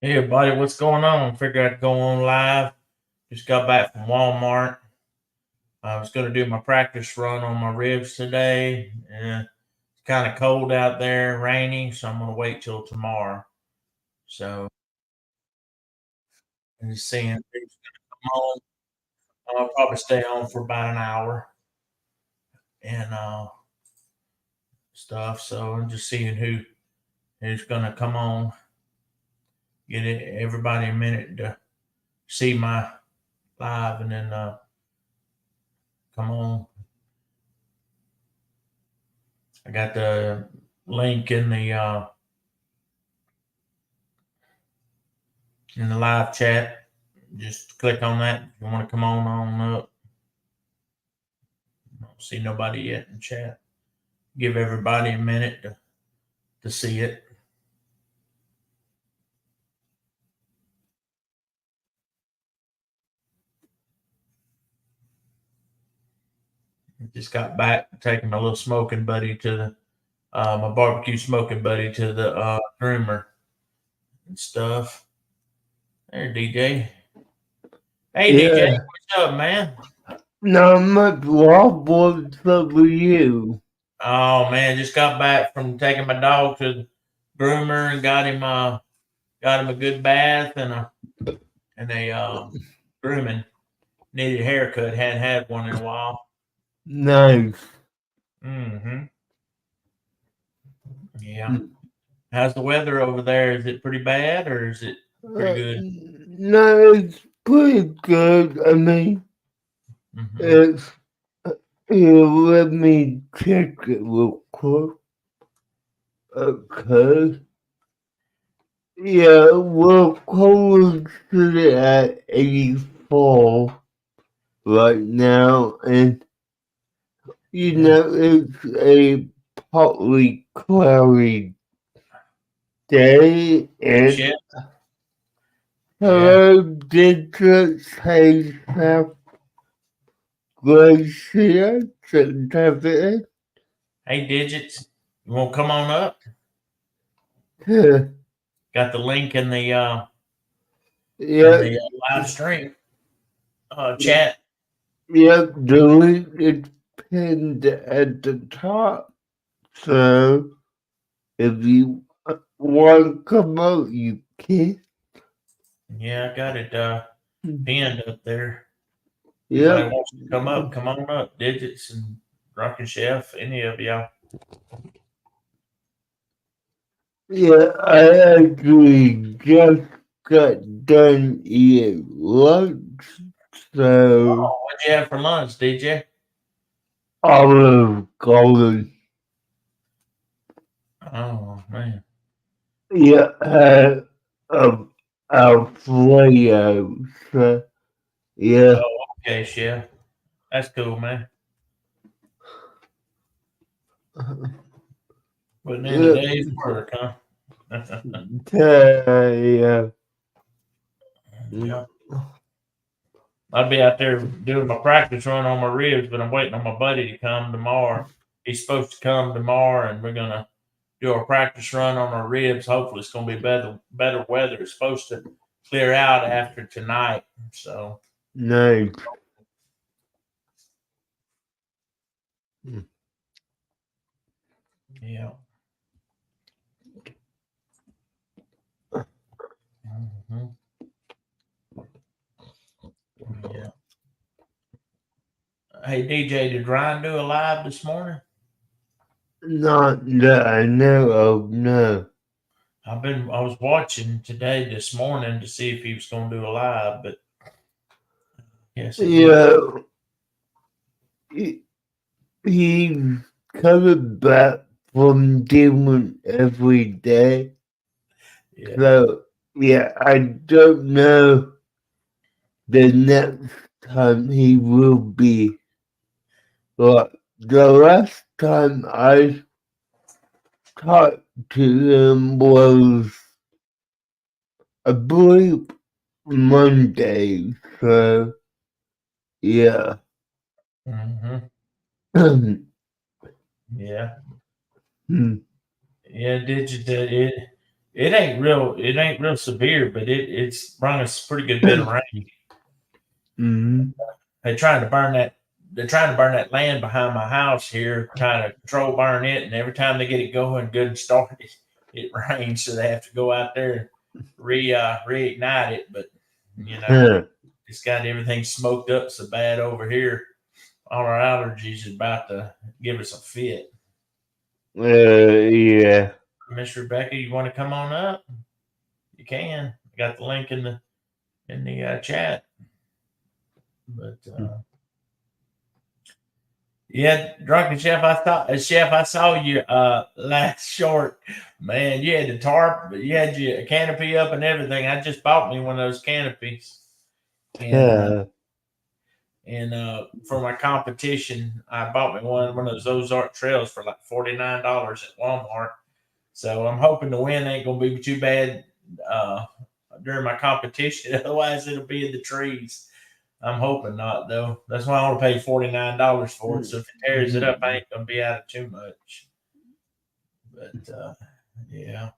Hey everybody, what's going on? Figured I'd go on live. Just got back from Walmart. I was going to do my practice run on my ribs today. It's kind of cold out there, rainy, so I'm going to wait till tomorrow. So I'm just seeing who's going to come on. I'll probably stay on for about an hour and stuff. So I'm just seeing who's going to come on. Everybody a minute to see my live and then come on. I got the link in the live chat. Just click on that if you want to come on up. I don't see nobody yet in chat. Give everybody a minute to see it. Just got back taking my little smoking buddy to the my barbecue smoking buddy to the groomer and stuff. There, DJ. Hey, DJ, Yeah, what's up, man? not much. What's up with you? Oh man, just got back from taking my dog to the groomer and got him a good bath and a grooming. Needed a haircut. Hadn't had one in a while. Nice. Hmm. Yeah. How's the weather over there? Is it pretty bad or is it pretty good? No, it's pretty good. I mean, Hmm. it's. Here, let me check it real quick. Okay. Yeah, we're close to it at 84 right now, and Yeah. it's a partly cloudy day, and Shit. Yeah. hello, Digits, hey, South Glacier, David. Hey, Digits. You want to come on up? Yeah, Got the link in yeah, the live stream chat. the link is pinned at the top. So if you want to come out, you can. Yeah, I got it pinned up there. Anybody Yep. wants to come on up. Digits and Rockin' Chef, any of y'all. Yeah, I actually just got done eating lunch, so Oh, what'd you have for lunch, DJ? Olive Garden. Oh man. Yeah, um, Alfredo. So, yeah, Oh, okay, Chef. That's cool, man. Putting in a yeah, day's work, huh? yeah. Yeah. I'd be out there doing my practice run on my ribs, but I'm waiting on my buddy to come tomorrow. He's supposed to come tomorrow, and we're gonna do our practice run on our ribs. Hopefully, it's gonna be better weather. It's supposed to clear out after tonight. So Nice. yeah. Mhm. Yeah. Hey DJ, did Ryan do a live this morning? Not that I know of, no. I was watching today this morning to see if he was gonna do a live, but yes he did. Yeah, he, he's coming back from doing every day. Yeah. So, yeah, I don't know the next time he will be. But the last time I talked to him was, I believe, Monday. So, yeah. Hmm. Yeah. Hmm. Yeah, digital. It ain't real severe, but it's brought us a pretty good bit of rain. Mm-hmm. They're trying to burn that land behind my house here, trying to control burn it, and every time they get it going good and started, it rains, so they have to go out there and reignite it. But it's got everything smoked up so bad over here. All our allergies is about to give us a fit. Yeah. Miss Rebecca, you want to come on up? You can. I got the link in the chat. But yeah, drunken chef. I saw you last short. Man, you had the tarp, you had your canopy up and everything. I just bought me one of those canopies, and for my competition, I bought me one of those Ozark Trails for like $49 at Walmart. So I'm hoping the wind ain't gonna be too bad during my competition. Otherwise, it'll be in the trees. I'm hoping not, though. That's why I want to pay $49 for it. So if it tears it up, I ain't gonna be out of too much. But yeah.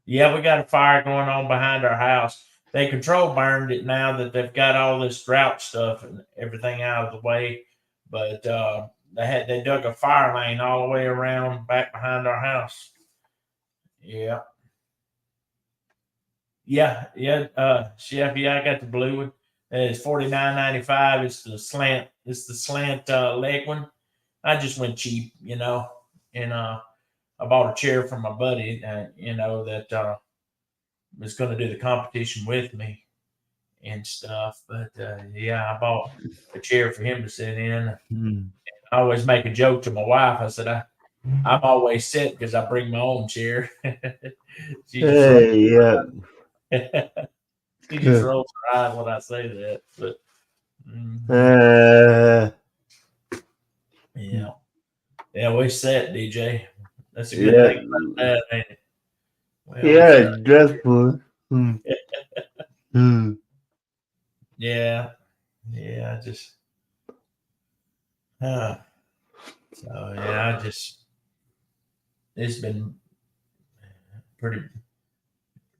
Yeah, we got a fire going on behind our house. They control burned it now that they've got all this drought stuff and everything out of the way. But they dug a fire lane all the way around back behind our house. Yeah. Yeah, chef. Yeah, I got the blue one. It's $49.95. It's the slant leg one. I just went cheap, and I bought a chair from my buddy, that was going to do the competition with me and stuff. But yeah, I bought a chair for him to sit in. I always make a joke to my wife. I said I'm always set because I bring my own chair. She just she just rolls her eyes when I say that. But yeah, we set, DJ. That's a good thing about that, ain't it? Well, definitely. Yeah, just so yeah, it's been pretty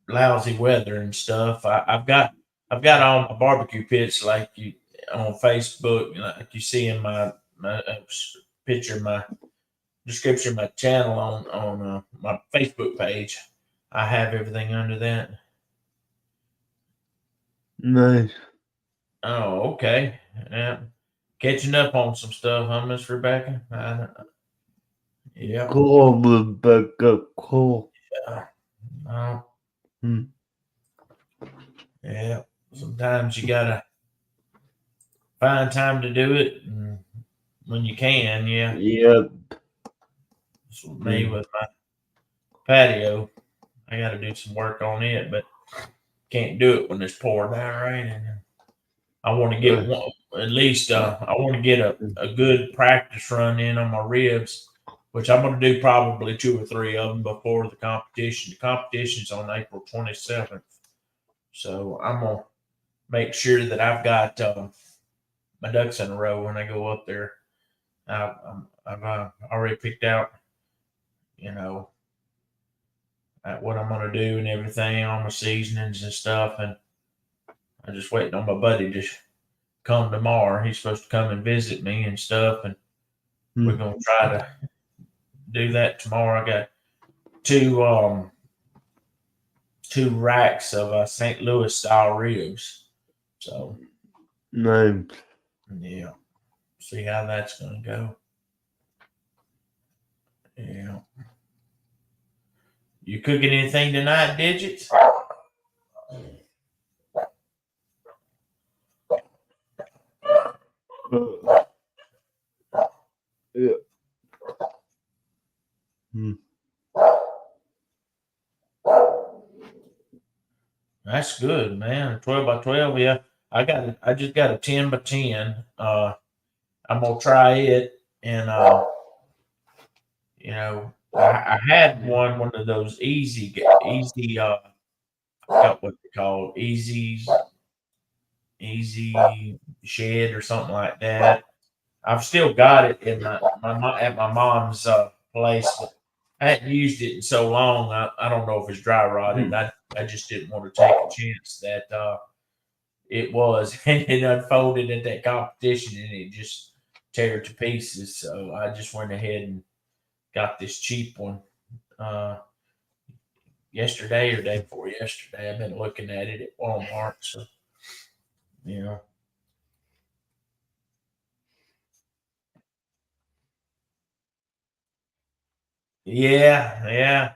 lousy weather and stuff. I've got all my barbecue pits like you on Facebook, like you see in my picture, my description of my channel on my Facebook page. I have everything under that. Nice. Oh, okay. Yeah. Catching up on some stuff, huh, Miss Rebecca? Yeah. Cool, Rebecca. Cool. Yeah. Sometimes you gotta find time to do it when you can. Yeah. Yep. It's with me with my patio. I got to do some work on it, but can't do it when it's pouring down raining. I want to get one, at least. I want to get a good practice run in on my ribs, which I'm going to do probably 2 or 3 of them before the competition. The competition's on April 27th, so I'm gonna make sure that I've got my ducks in a row when I go up there. I've already picked out, what I'm gonna do and everything, all my seasonings and stuff, and I'm just waiting on my buddy to come tomorrow. He's supposed to come and visit me and stuff, and we're gonna try to do that tomorrow. I got two racks of St. Louis style ribs, so nice. Yeah, see how that's gonna go. Yeah. You cooking anything tonight, Digits? Yeah. That's good, man. 12 by 12. Yeah, I just got a 10 by 10. I'm gonna try it, and I had one of those easy. I forgot what they call easy shed or something like that. I've still got it in at my mom's place, but I hadn't used it in so long. I don't know if it's dry rotted. I just didn't want to take a chance that it was and it unfolded at that competition and it just tear it to pieces. So I just went ahead and got this cheap one uh, yesterday or day before yesterday. I've been looking at it at Walmart. So you know, yeah.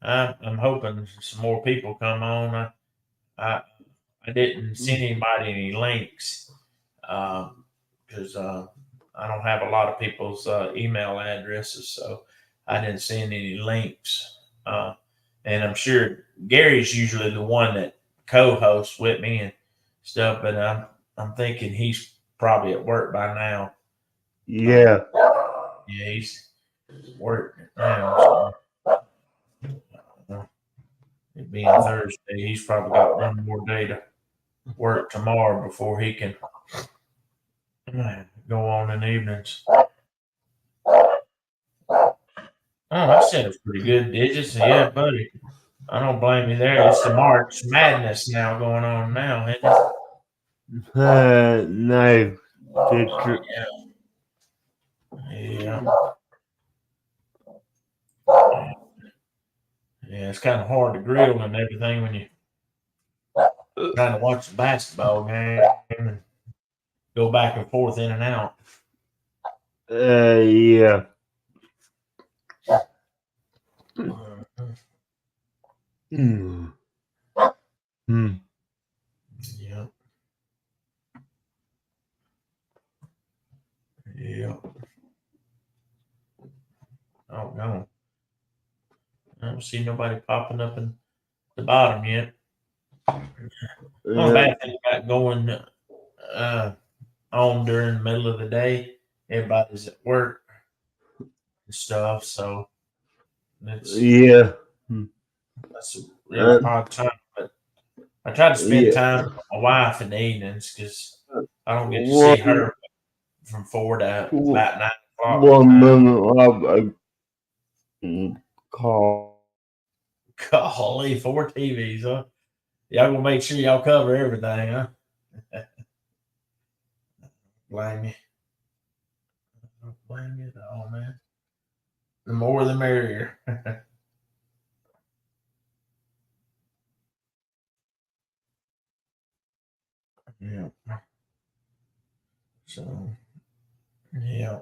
I'm hoping some more people come on. I, I didn't send anybody any links because I don't have a lot of people's email addresses, so I didn't send any links. And I'm sure Gary's usually the one that co-hosts with me and stuff, but I'm thinking he's probably at work by now. Yeah. Yeah, he's working now. So, it being Thursday, he's probably got one more day to work tomorrow before he can go on in the evenings. Oh, that sounds pretty good, digits. Yeah, buddy. I don't blame you there. It's the March Madness now going on now, isn't it? No. Picture. Yeah. Yeah, it's kind of hard to grill and everything when you trying to watch the basketball game and go back and forth in and out. Yeah. Mm. Mm. Yeah. Yeah. Oh no. I don't see nobody popping up in the bottom yet. One Yeah. bad thing got going on during the middle of the day. Everybody's at work and stuff, so Yeah. Mm. that's a real odd time. But I try to spend Yeah. time with my wife in the evenings because I don't get to see One, her from 4 to about 9 o'clock my one time. minute of a call. Golly, 4 TVs, huh? Y'all gonna make sure y'all cover everything, huh? Blame you. Don't blame you at all, man. The more the merrier. Yeah. So, yeah.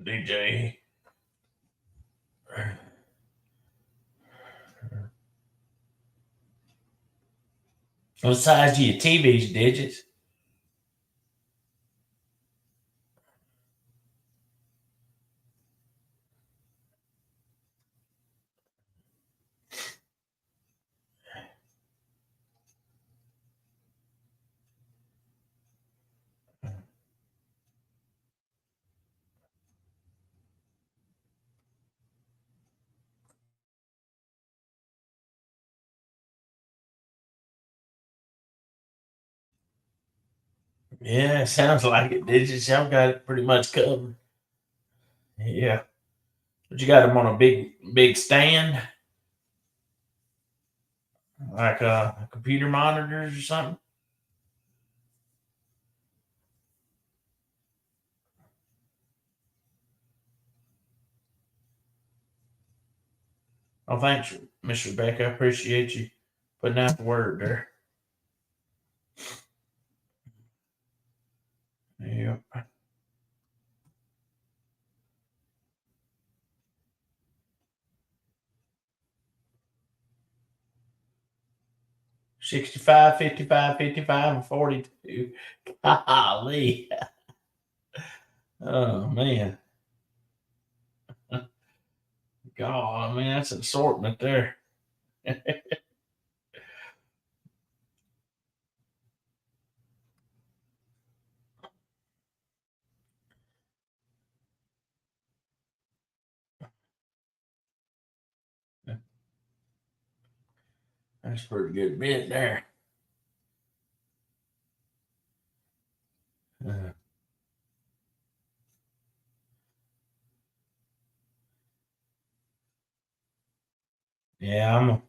DJ. What size do your TV's digits? Yeah, sounds like it. Digits, y'all got it pretty much covered. Yeah. But you got them on a big stand, like computer monitors or something. Oh, thanks, Miss Rebecca. I appreciate you putting out the word there. Yep. 65, 55, 55, and 42. Golly. Oh, man. God, I mean, that's an assortment there. That's a pretty good bit there. Yeah, if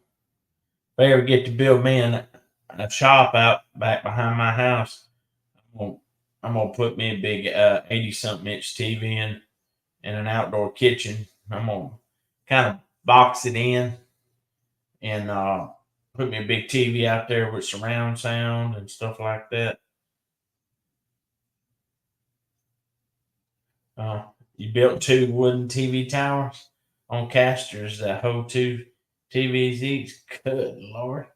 I ever get to build me a shop out back behind my house, I'm gonna, I'm gonna put me a big 80 something inch TV in and an outdoor kitchen. I'm gonna kind of box it in and put me a big TV out there with surround sound and stuff like that. Uh, you built two wooden TV towers on casters that hold two TVs each. Good lord.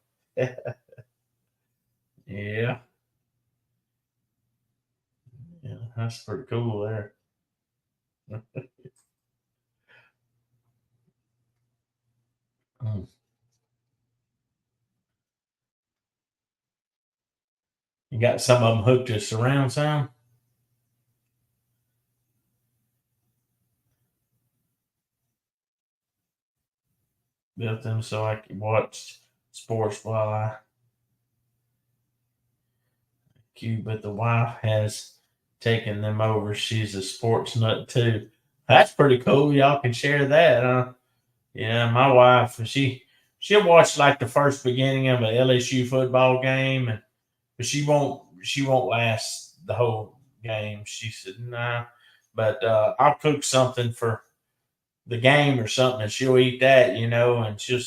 Yeah, yeah, that's pretty cool there. Mm. You got some of them hooked to surround sound. Built them so I could watch sports while I queue, but the wife has taken them over. She's a sports nut too. That's pretty cool. Y'all can share that, huh? Yeah, my wife, she'll watch like the first beginning of an LSU football game, but she won't last the whole game. She said, "Nah," but I'll cook something for the game or something, and she'll eat that, and she'll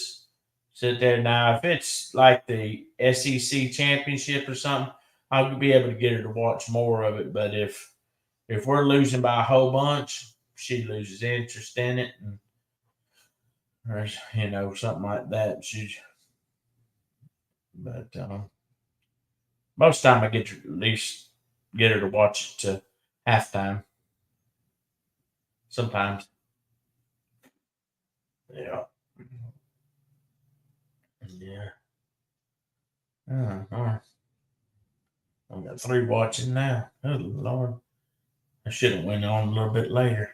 sit there. Now, if it's like the SEC championship or something, I'll be able to get her to watch more of it. But if we're losing by a whole bunch, she loses interest in it, and or something like that. But most time I get to at least get her to watch it to halftime. Sometimes, yeah, yeah. All right. I've got three watching now. Good lord, I should have went on a little bit later.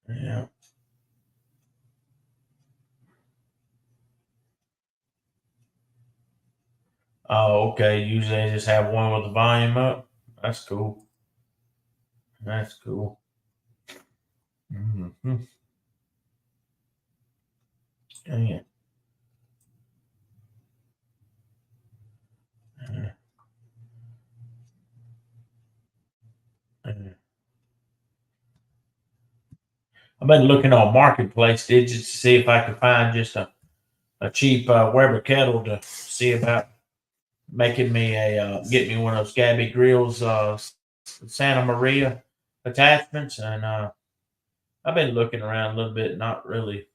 Yeah. Oh, okay. Usually I just have one with the volume up. That's cool. That's cool. Mm-hmm. Yeah. Yeah. Yeah. I've been looking on Marketplace digits to see if I could find just a cheap Weber kettle to see about making me get me one of those Gabby Grills Santa Maria attachments, and I've been looking around a little bit, not really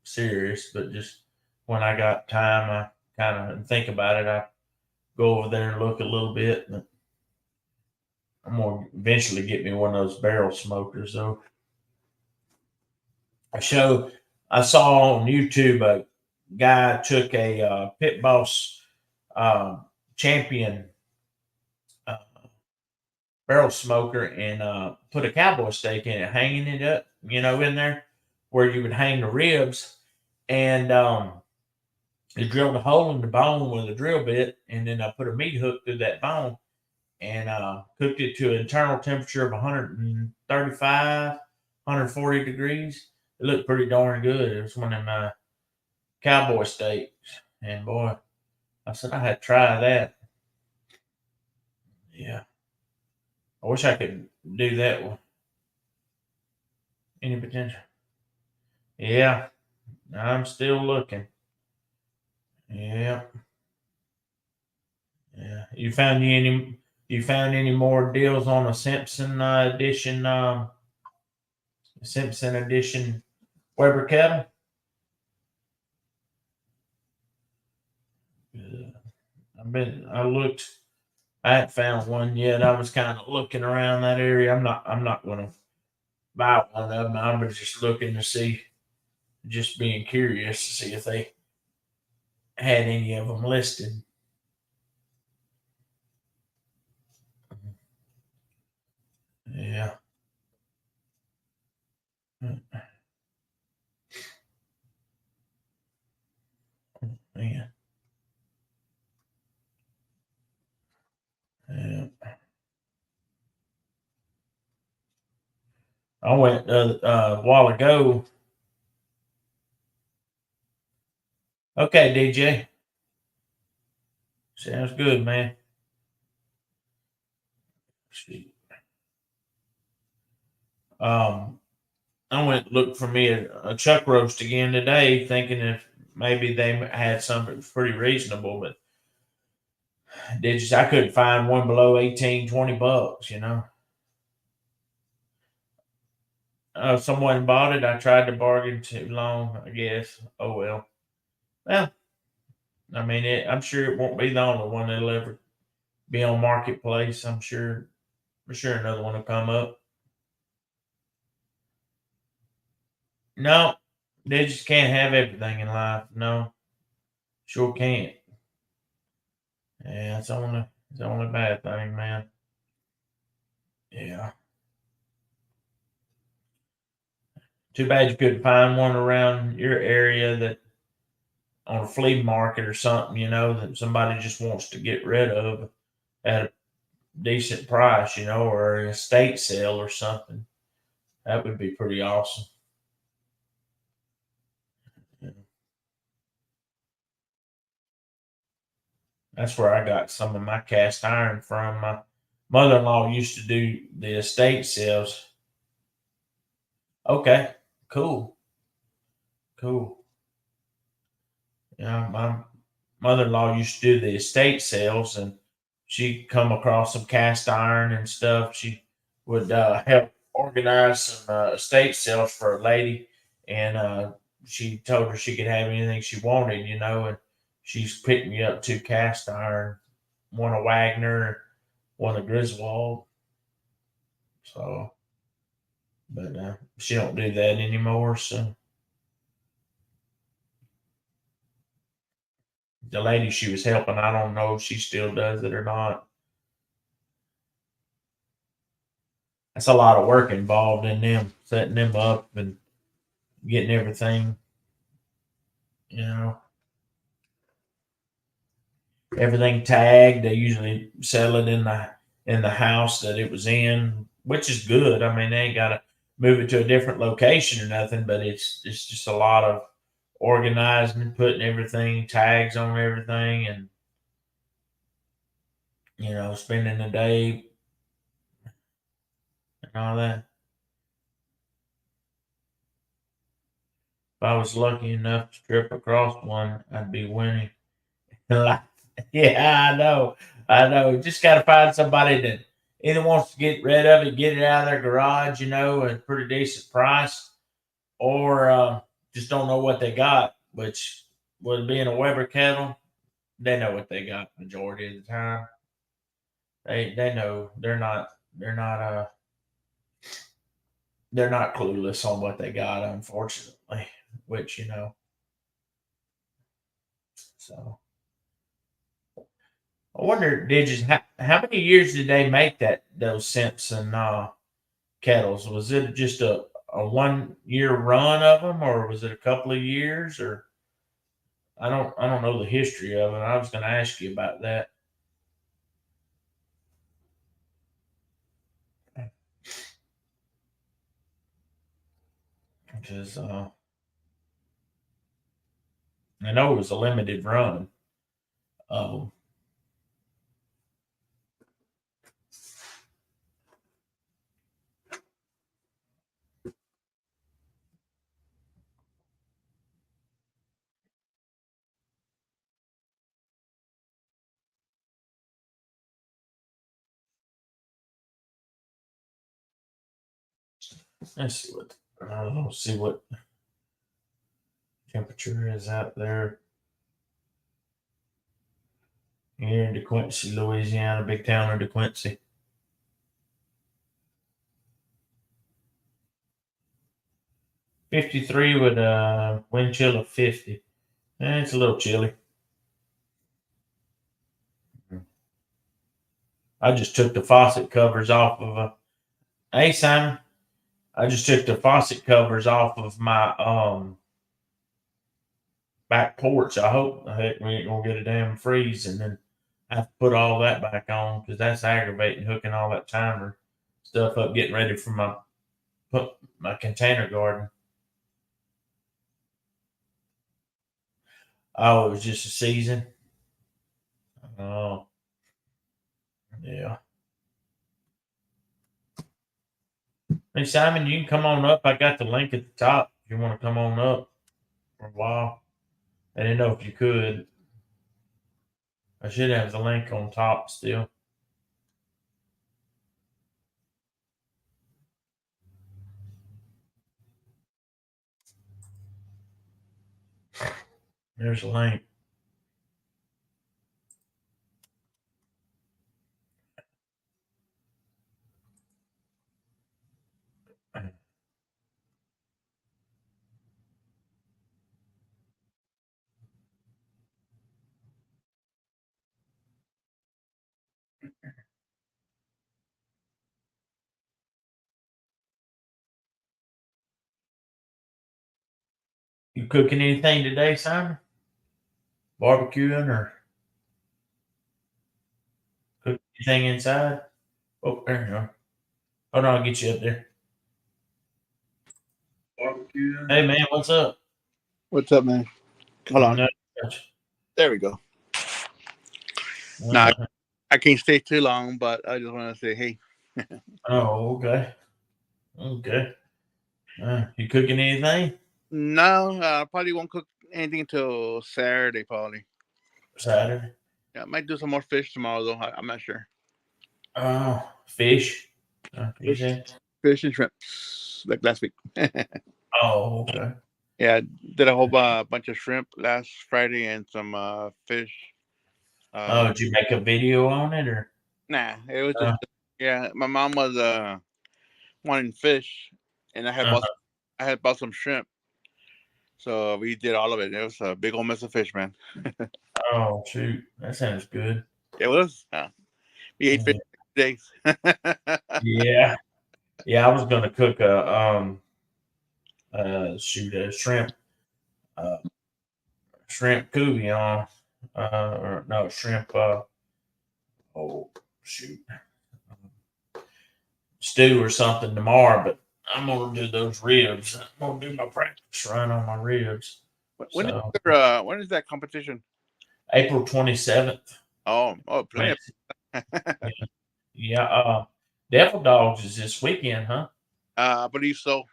serious, but just when I got time, I kind of think about it. I go over there and look a little bit, but I'm gonna eventually get me one of those barrel smokers. Though a show I saw on YouTube, a guy took a Pit Boss uh, Champion uh, barrel smoker and put a cowboy steak in it, hanging it up, in there where you would hang the ribs, and he drilled a hole in the bone with a drill bit, and then I put a meat hook through that bone and cooked it to an internal temperature of 135, 140 degrees. It looked pretty darn good. It was one of my cowboy steaks, and boy, I said I had to try that. Yeah, I wish I could do that with any potential. Yeah, I'm still looking. Yeah, yeah. You found any more deals on a Simpson edition? Simpson edition Weber kettle. Yeah. I looked. I hadn't found one yet. I was kind of looking around that area. I'm not gonna buy one of them. I was just looking to see, just being curious to see if they had any of them listed. Yeah. I went a while ago. Okay, DJ. Sounds good, man. Sweet. I went to look for me a chuck roast again today, thinking if maybe they had something that was pretty reasonable, but I couldn't find one below 18, $20, you know. Someone bought it. I tried to bargain too long, I guess. Oh well. Well, I mean, I'm sure it won't be the only one that'll ever be on marketplace. I'm sure another one will come up. No, they just can't have everything in life. No, sure can't. Yeah, it's the only bad thing, man. Yeah. Too bad you couldn't find one around your area that on a flea market or something, you know, that somebody just wants to get rid of at a decent price, you know, or an estate sale or something. That would be pretty awesome. Yeah. That's where I got some of my cast iron from. My mother in law used to do the estate sales. Okay, cool, cool. Yeah, my mother in law used to do the estate sales, and she come across some cast iron and stuff. She would help organize some estate sales for a lady, and she told her she could have anything she wanted, you know. And she's picked me up two cast iron, one a Wagner, one a Griswold. So, but she don't do that anymore. So the lady she was helping, I don't know if she still does it or not. That's a lot of work involved in them setting them up and getting everything, you know, everything tagged. They usually sell it in the house that it was in, which is good. I mean, they ain't got to move it to a different location or nothing, but it's just a lot of organizing, putting everything tags on everything, and you know, spending the day and all that. If I was lucky enough to trip across one, I'd be winning. Like, yeah, I know. I know. Just got to find somebody that either wants to get rid of it, get it out of their garage, you know, at a pretty decent price, or just don't know what they got. Which, with being a Weber kettle, they know what they got majority of the time. They know they're not they're not clueless on what they got, unfortunately. Which you know, so I wonder, did you how many years did they make those Simpson kettles? Was it just a 1 year run of them, or was it a couple of years? Or I don't know the history of it. I was going to ask you about that because I know it was a limited run. Um, let's see what I don't know, see what temperature is out there here in DeQuincy, Louisiana, big town of DeQuincy. 53 with a wind chill of 50. It's a little chilly. I just took the faucet covers off of a. Hey Simon, I just took the faucet covers off of my back porch. I hope heck we ain't gonna get a damn freeze and then have to put all that back on because that's aggravating hooking all that timer stuff up, getting ready for my put my container garden. Oh, it was just a season. Oh, yeah. Hey Simon, you can come on up. I got the link at the top if you want to come on up for a while. I didn't know if you could. I should have the link on top still. There's a link. You cooking anything today, Simon? Barbecuing or cooking anything inside? Oh, there you go. Hold on, I'll get you up there. Barbecuing. Hey man, what's up? What's up, man? Hold on. No, There we go. Nah, I can't stay too long, but I just want to say, hey. Oh, okay. Okay. You cooking anything? No, I probably won't cook anything until Saturday, probably. Saturday? Yeah, I might do some more fish tomorrow, though. I'm not sure. Oh, fish. Fish and shrimp, like last week. Oh, okay. Yeah, I did a whole bunch of shrimp last Friday and some fish. Did you make a video on it or? Nah, it was just yeah. My mom was wanting fish, and I had bought some shrimp, so we did all of it. It was a big old mess of fish, man. Oh shoot, that sounds good. It was. We ate fish for days. Yeah, yeah. I was gonna cook a shrimp couillon, or no shrimp. Oh shoot, stew or something tomorrow. But I'm gonna do those ribs. I'm gonna do my practice run on my ribs. When is that competition? April 27th. Oh, plenty. Yeah. Devil Dogs is this weekend, huh? I believe so.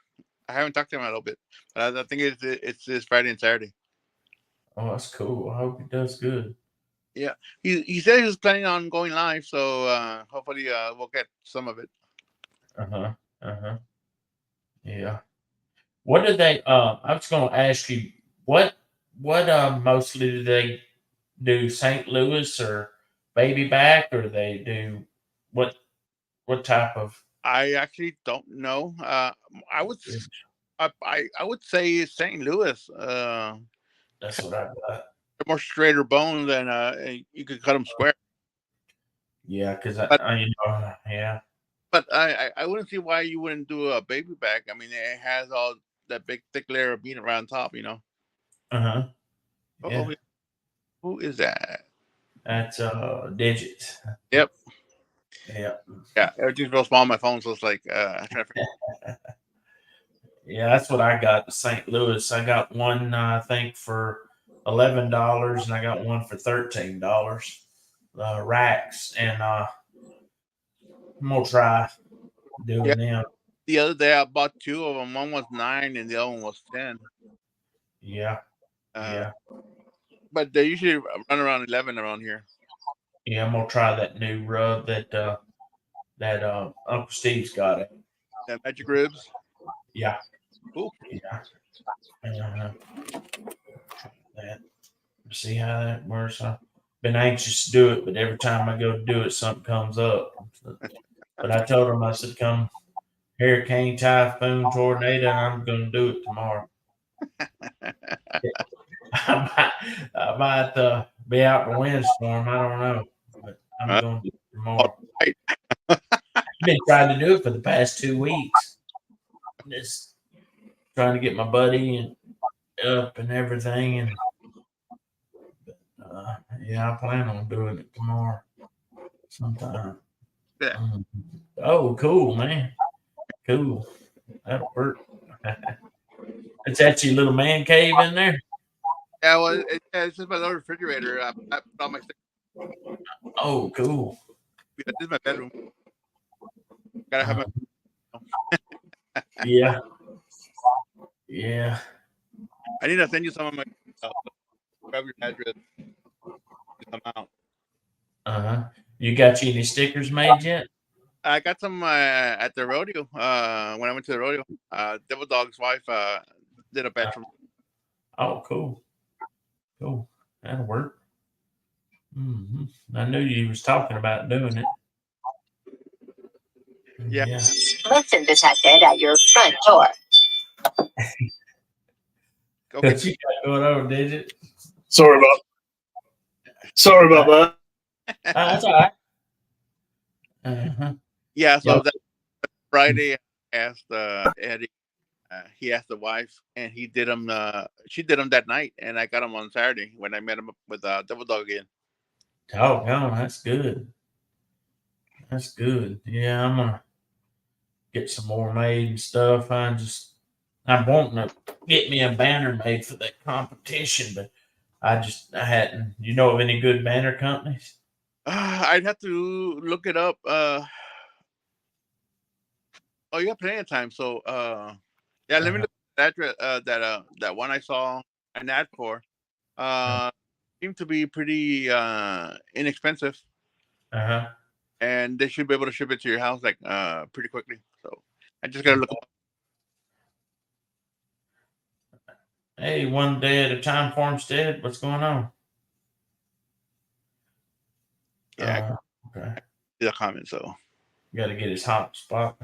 I haven't talked to him in a little bit, but I think it's this Friday and Saturday. Oh, that's cool. I hope he does good. Yeah, he said he was planning on going live, so hopefully we'll get some of it. Yeah. What did they? I was going to ask you what mostly do they do? St. Louis or baby back, or they do what type of? I actually don't know. I would say St. Louis. That's what I got. More straighter bone than you could cut them square. Yeah, because yeah. But I wouldn't see why you wouldn't do a baby back. I mean, it has all that big thick layer of meat around top, you know. Yeah. Who is that? That's Digits. Yep. Yeah. Yeah, everything's real small on my phone, so it's like I'm trying to figure. Yeah, that's what I got. St. Louis. I got one I think for $11, and I got one for $13. Racks, and I'm gonna try doing them. The other day I bought two of them. One was 9 and the other one was 10. Yeah. Yeah. But they usually run around 11 around here. Yeah, I'm gonna try that new rub that Uncle Steve's got it. That Magic Ribs. Yeah. Cool. Yeah. That. See how that works. I've been anxious to do it, but every time I go to do it, something comes up. But I told him, I said, "Come hurricane, typhoon, tornado, I'm going to do it tomorrow." I might be out in a windstorm. I don't know, but I'm going to do it tomorrow. I've been trying to do it for the past 2 weeks. Just trying to get my buddy up and everything, and yeah, I plan on doing it tomorrow sometime. Yeah. Oh, cool, man. Cool. That'll work. Is that your little man cave in there? Yeah, well, it's just my little refrigerator. I put all my stuff. Oh, cool. This is my bedroom. Gotta have my. Yeah. Yeah. I need to send you some of my. Grab your address. Come out. You got you any stickers made yet? I got some at the rodeo. When I went to the rodeo, Devil Dog's wife did a batch from. Oh, cool. Cool. That'll work. I knew you was talking about doing it. Yeah. Motion detected at your front door. What you got going on, did it? Sorry about that. That's all right. Yeah, so that Friday I asked Eddie. He asked the wife, and he did them. She did them that night, and I got them on Saturday when I met him with Devil Dog again. Oh, that's good. That's good. Yeah, I'm gonna get some more made and stuff. I'm wanting to get me a banner made for that competition, but I hadn't. You know of any good banner companies? I'd have to look it up. Oh, you got plenty of time. So, yeah, let me look at that address. That one I saw an ad for. Seemed to be pretty inexpensive. And they should be able to ship it to your house like pretty quickly. So I just gotta look up. Hey, one day at a time, Farmstead. What's going on? Yeah. Okay. The comment. So you got to get his hot spot.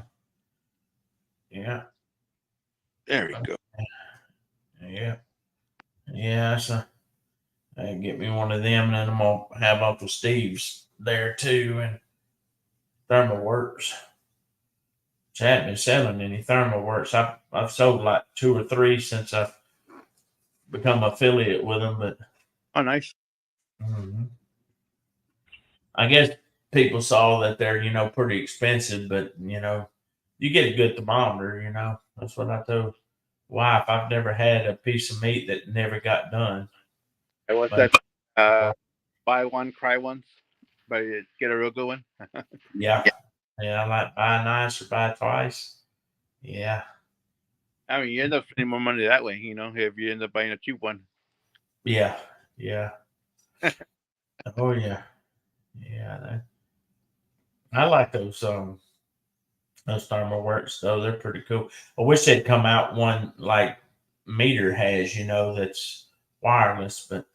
Yeah. There we go. Yeah. Yeah. So I can get me one of them, and then I'm gonna have Uncle Steve's there too, and ThermalWorks. I haven't been selling any ThermalWorks. I've sold like 2 or 3 since I've become affiliate with them, but nice. I guess people saw that they're pretty expensive, but you get a good thermometer. That's what I told wife. I've never had a piece of meat that never got done. What's that? Buy one, cry once, but get a real good one. Yeah. I like buy nice or buy twice. Yeah. I mean, you end up spending more money that way, if you end up buying a cheap one. Yeah. Oh yeah. Yeah. I like those ThermalWorks though. They're pretty cool. I wish they'd come out one like Meter has, that's wireless, but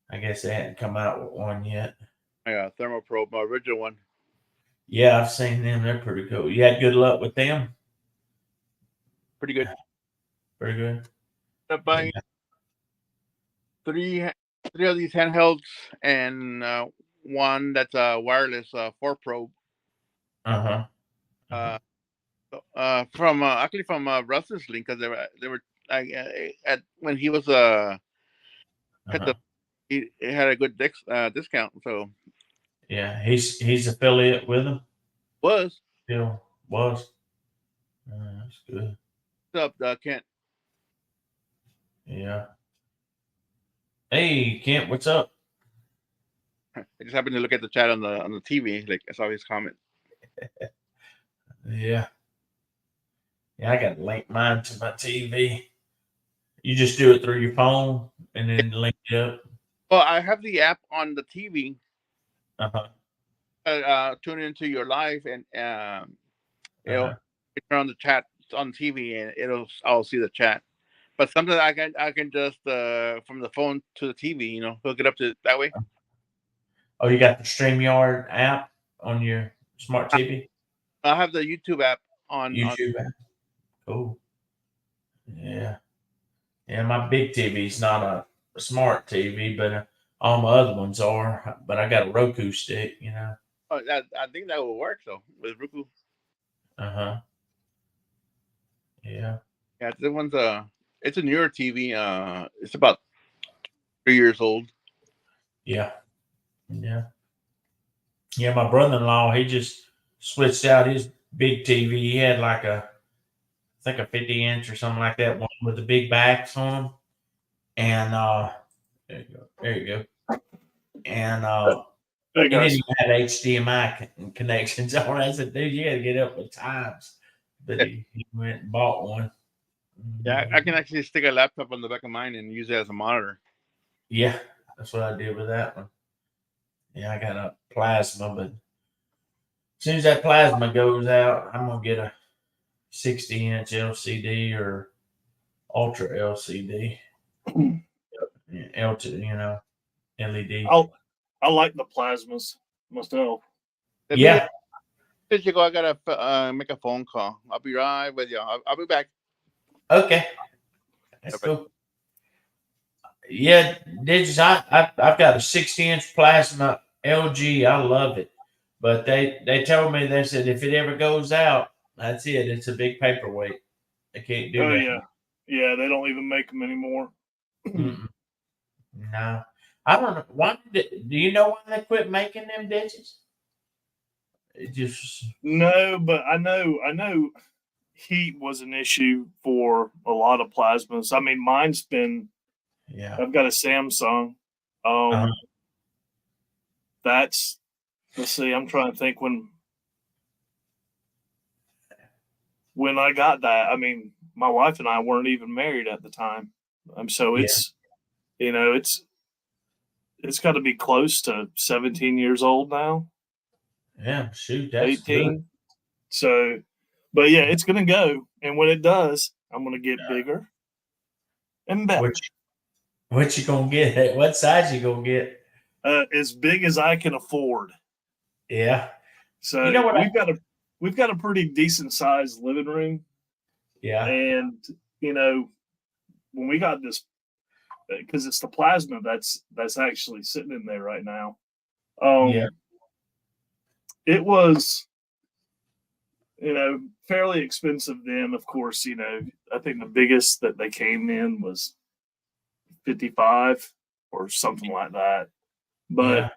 I guess they hadn't come out with one yet. Yeah, ThermoProbe, my original one. Yeah, I've seen them. They're pretty cool. You had good luck with them? Pretty good. Pretty good. I'm buying three of these handhelds and one that's wireless 4Probe. From actually from Russell's link, because they were at when he was he had a good discount. So yeah, he's affiliate with them. Still was. That's good. What's up, Kent? Yeah. Hey, Kent, what's up? I just happened to look at the chat on the TV. Like I saw his comment. Yeah. Yeah, I got to link mine to my TV. You just do it through your phone and then link it up. Well, I have the app on the TV. Tune into your live and it'll turn on the chat on TV and I'll see the chat. But sometimes I can just from the phone to the TV, hook it up to that way. Oh, you got the StreamYard app on your smart TV? I have the YouTube app on YouTube app. Cool. Yeah. Yeah, my big TV's not a smart TV, but all my other ones are. But I got a Roku stick, Oh, I think that will work though with Roku. Yeah. Yeah, this one's it's a newer TV. It's about 3 years old. Yeah. Yeah. Yeah, my brother-in-law, he just switched out his big TV. He had like a think a 50-inch or something like that, one with the big backs on them. And there you go. There you go. And Hey he didn't guys, even have HDMI connections on it. I said, dude, you got to get up with times. But he went and bought one. Yeah, I can actually stick a laptop on the back of mine and use it as a monitor. Yeah, that's what I did with that one. Yeah, I got a plasma, but as soon as that plasma goes out, I'm gonna get a 60-inch LCD or Ultra LCD. LT, LED. I like the plasmas myself. Let Yeah. me let you go. I gotta make a phone call. I'll be right with you. I'll be back. Okay. That's Okay. cool. Yeah, I've got a 60-inch plasma LG. I love it. But they told me, they said if it ever goes out, that's it. It's a big paperweight. They can't do Oh that. yeah. They don't even make them anymore. Mm-mm. No. I don't know. Do you know why they quit making them digits? It just No, but I know heat was an issue for a lot of plasmas. I mean, mine's been. yeah. I've got a Samsung. Uh-huh. Let's see. I'm trying to think when I got that. I mean, my wife and I weren't even married at the time. So Yeah. it's it's got to be close to 17 years old now. Yeah, shoot, that's 18. good. So, but yeah, it's gonna go, and when it does, I'm gonna get bigger and better. What you gonna get? What size you gonna get? As big as I can afford. Yeah. So You know what we've got a pretty decent sized living room, Yeah. and when we got this, because it's the plasma that's actually sitting in there right now. Yeah. It was fairly expensive then. Of course, I think the biggest that they came in was 55 or something like that. But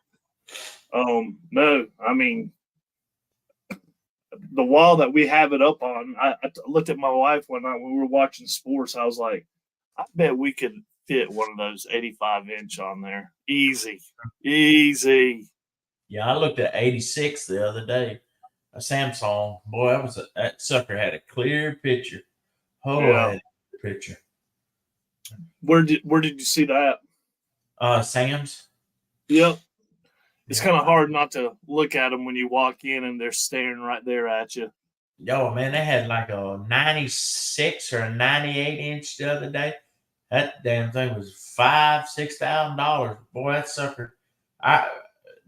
no, I mean, the wall that we have it up on, I looked at my wife when we were watching sports. I was like, I bet we could fit one of those 85-inch on there. Easy. Yeah, I looked at 86 the other day. A Samsung. Boy, that sucker had a clear picture. Oh, Yeah. I had a clear picture. Where did you see that? Sam's. Yep. It's Yeah. kind of hard not to look at them when you walk in and they're staring right there at you. Yo, man, they had like a 96 or a 98-inch the other day. That damn thing was $6,000. Boy, that sucker. I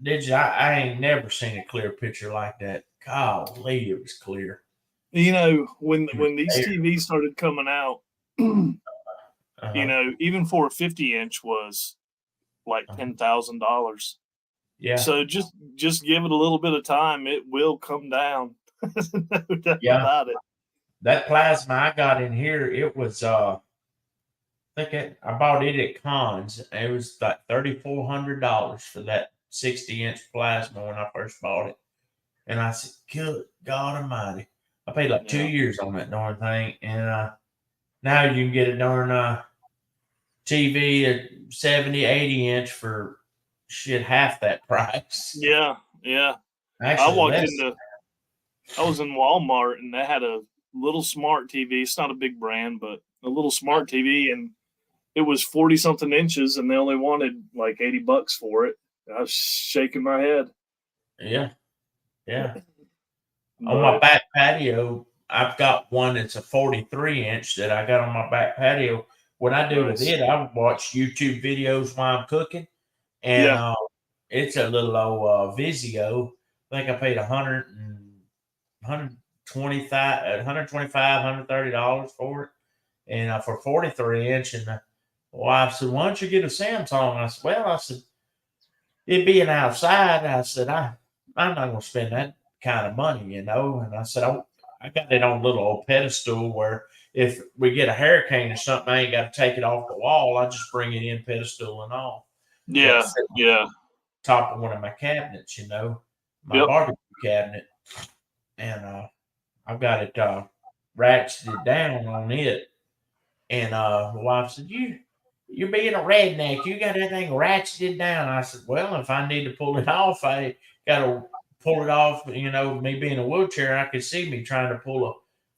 ain't never seen a clear picture like that. Golly, it was clear. When these TVs started coming out, even for a 50-inch was like $10,000. Yeah. So just give it a little bit of time; it will come down. No doubt about it. That plasma I got in here, it was I bought it at Conn's. It was like $3,400 for that 60-inch plasma when I first bought it. And I said, good God Almighty. I paid like 2 years on that darn thing. And now you can get a darn TV at 70, 80-inch for half that price. Yeah. Actually, I was in Walmart and they had a little smart TV. It's not a big brand, but a little smart TV, and it was 40 something inches, and they only wanted like $80 for it. I was shaking my head. Yeah. On my back patio, I've got one that's a 43-inch that I got on my back patio. What I do with it, I watch YouTube videos while I'm cooking, and it's a little old Vizio. I think I paid $125, $130 for it, and for 43-inch. And the wife said, "Why don't you get a Samsung?" I said, it being outside, I said, I'm not going to spend that kind of money, And I said, I got it on a little old pedestal where if we get a hurricane or something, I ain't got to take it off the wall. I just bring it in pedestal and all. Yeah. Top of one of my cabinets, my barbecue cabinet. And I've got it ratcheted it down on it. And my wife said, You're being a redneck. You got that thing ratcheted down. I said, well, if I need to pull it off, I got to pull it off. You know, me being in a wheelchair, I could see me trying to pull a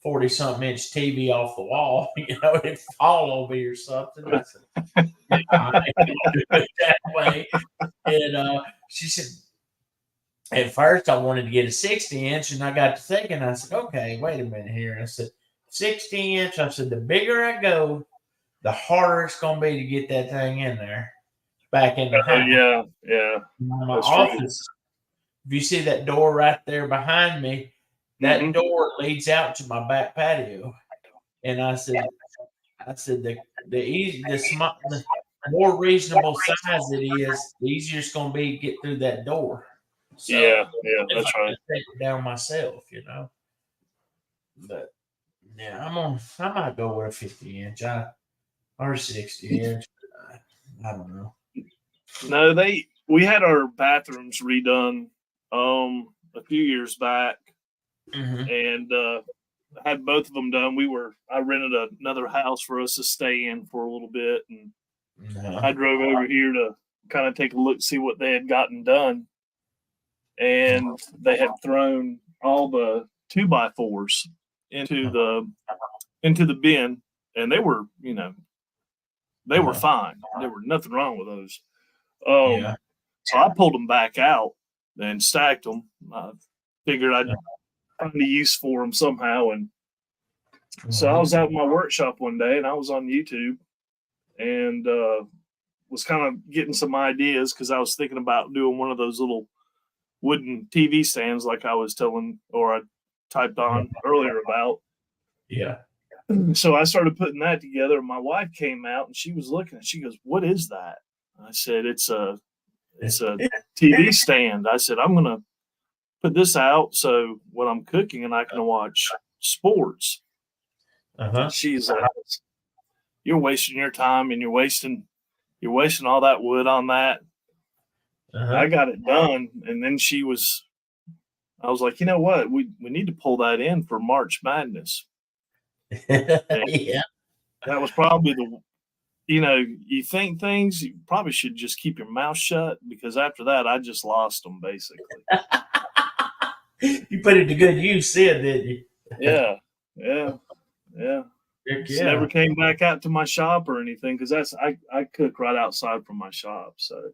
40-something inch TV off the wall. You know, it'd fall over me or something. I said, yeah, I ain't gonna do it that way. And she said, at first I wanted to get a 60-inch, and I got to thinking, I said, okay, wait a minute here. I said, 60-inch. I said, the bigger I go, the harder it's going to be to get that thing in there, back in the house. Yeah. My That's office, if you see that door right there behind me, that door leads out to my back patio. And I said the more reasonable size it is, the easier it's going to be to get through that door. So Yeah, that's I right. can take it down myself, you know. But yeah, I might go with a 50-inch or 60-inch. I don't know. No, we had our bathrooms redone a few years back, and had both of them done. I rented another house for us to stay in for a little bit, and I drove over here to kind of take a look, see what they had gotten done, and they had thrown all the 2x4s into the bin, and they were, they were fine. There was nothing wrong with those. So I pulled them back out and stacked them. I figured I'd find a use for them somehow. And so I was out in my workshop one day, and I was on YouTube, and was kind of getting some ideas because I was thinking about doing one of those little wooden TV stands like I was telling, or I typed on earlier about. Yeah. So I started putting that together. My wife came out and she was looking and she goes, "What is that?" I said, It's a TV stand. I said, I'm going to put this out so when I'm cooking and I can watch sports. She's like, "You're wasting your time and you're wasting all that wood on that." I got it done. And then I was like, you know what? We need to pull that in for March Madness. Yeah. That was probably you think things, you probably should just keep your mouth shut, because after that, I just lost them basically. You put it to good use then, didn't you? Yeah. Just never came back out to my shop or anything, because I cook right outside from my shop. So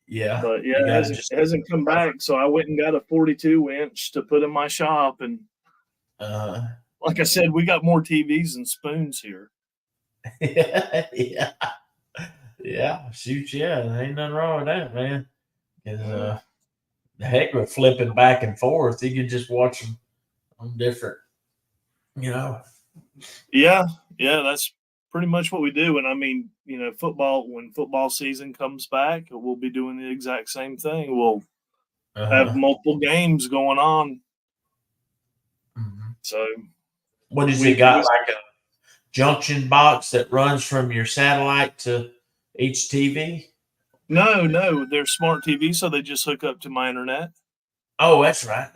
but it hasn't come back. So I went and got a 42-inch to put in my shop, and like I said, we got more TVs than spoons here. Shoot, there ain't nothing wrong with that, man. The heck with flipping back and forth, you can just watch them on different, Yeah, that's pretty much what we do. And I mean, when football season comes back, we'll be doing the exact same thing. We'll have multiple games going on. So what does it got, like a junction box that runs from your satellite to each TV? No, they're smart TV, so they just hook up to my internet. Oh, that's right.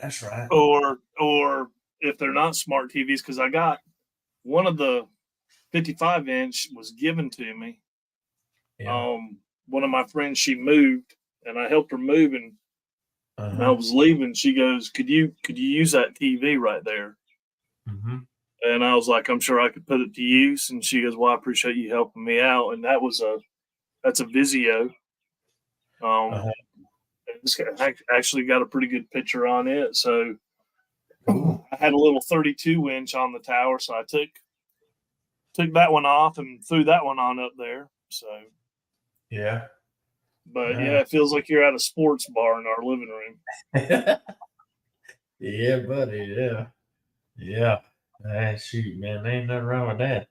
Or if they're not smart TVs, because I got one of the 55-inch was given to me. One of my friends, she moved, and I helped her move, and I was leaving. She goes, "Could you use that TV right there?" And I was like, "I'm sure I could put it to use." And she goes, "Well, I appreciate you helping me out." And that's a Vizio. It's actually got a pretty good picture on it. So I had a little 32-inch on the tower, so I took that one off and threw that one on up there. So but it feels like you're at a sports bar in our living room. Yeah, buddy. Yeah. Shoot, man, there ain't nothing wrong with that.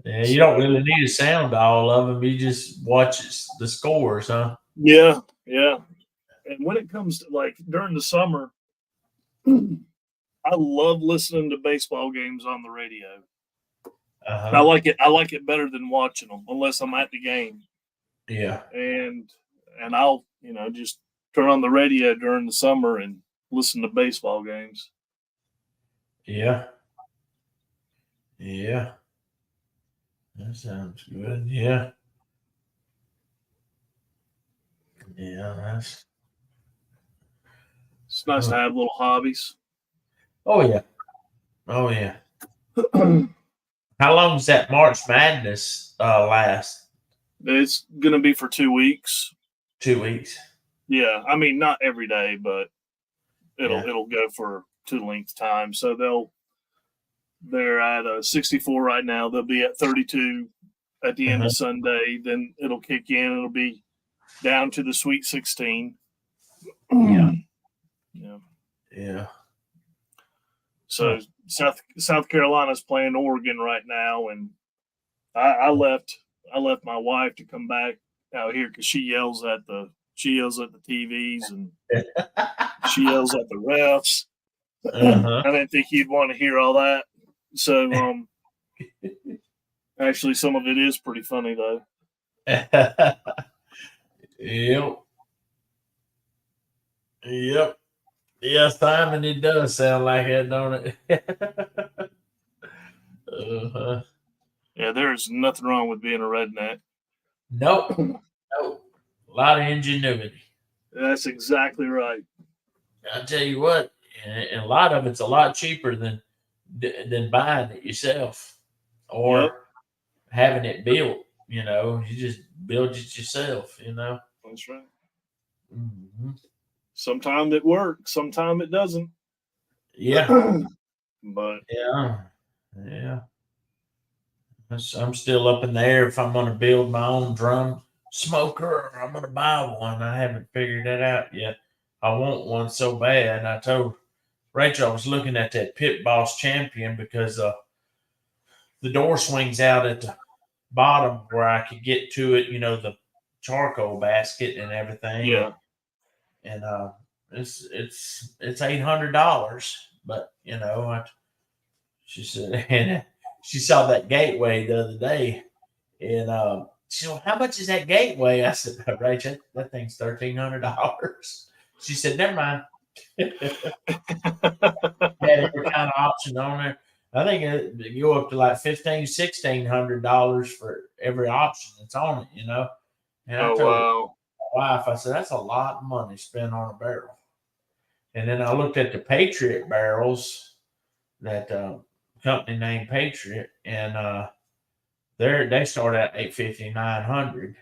You don't really need a sound to all of them. You just watch the scores, huh? Yeah. And when it comes to, like, during the summer, I love listening to baseball games on the radio. I like it better than watching them, unless I'm at the game. Yeah. And I'll, just turn on the radio during the summer and listen to baseball games. Yeah. Yeah. That sounds good. Yeah. Yeah. That's. It's nice to have little hobbies. Oh yeah. Oh yeah. How long does that March Madness last? It's gonna be for 2 weeks. 2 weeks. Yeah, I mean not every day, but Yeah. it'll go for 2 length time. So they're at 64 right now. They'll be at 32 at the end of Sunday. Then it'll kick in. It'll be down to the Sweet 16. Yeah. Yeah. Yeah. So South Carolina's playing Oregon right now, and I left my wife to come back out here because she yells at the TVs and she yells at the refs. Uh-huh. I didn't think you'd want to hear all that. So actually some of it is pretty funny though. Yep. Yep. Yeah, Simon, it does sound like it, don't it? Uh-huh. Yeah, there's nothing wrong with being a redneck. Nope. Nope. A lot of ingenuity. That's exactly right. I tell you what, and a lot of it's a lot cheaper than buying it yourself or Yep. having it built. You know, you just build it yourself. You know. That's right. Mm-hmm. Sometimes it works, sometimes it doesn't. Yeah. But Yeah. Yeah. I'm still up in the air if I'm going to build my own drum smoker or I'm going to buy one. I haven't figured that out yet. I want one so bad. And I told Rachel I was looking at that Pit Boss Champion because the door swings out at the bottom where I could get to it, you know, the charcoal basket and everything. yeah. And it's $800, but you know, she said, and she saw that gateway the other day, and she said, well, "How much is that gateway?" I said, "Rachel, that thing's $1,300." She said, "Never mind." Had every kind of option on there. I think it go up to like $1,600 for every option that's on it, you know. And I Oh told wow. my wife, I said, that's a lot of money spent on a barrel. And then I looked at the Patriot barrels, that company named Patriot, and they start at $850, $900.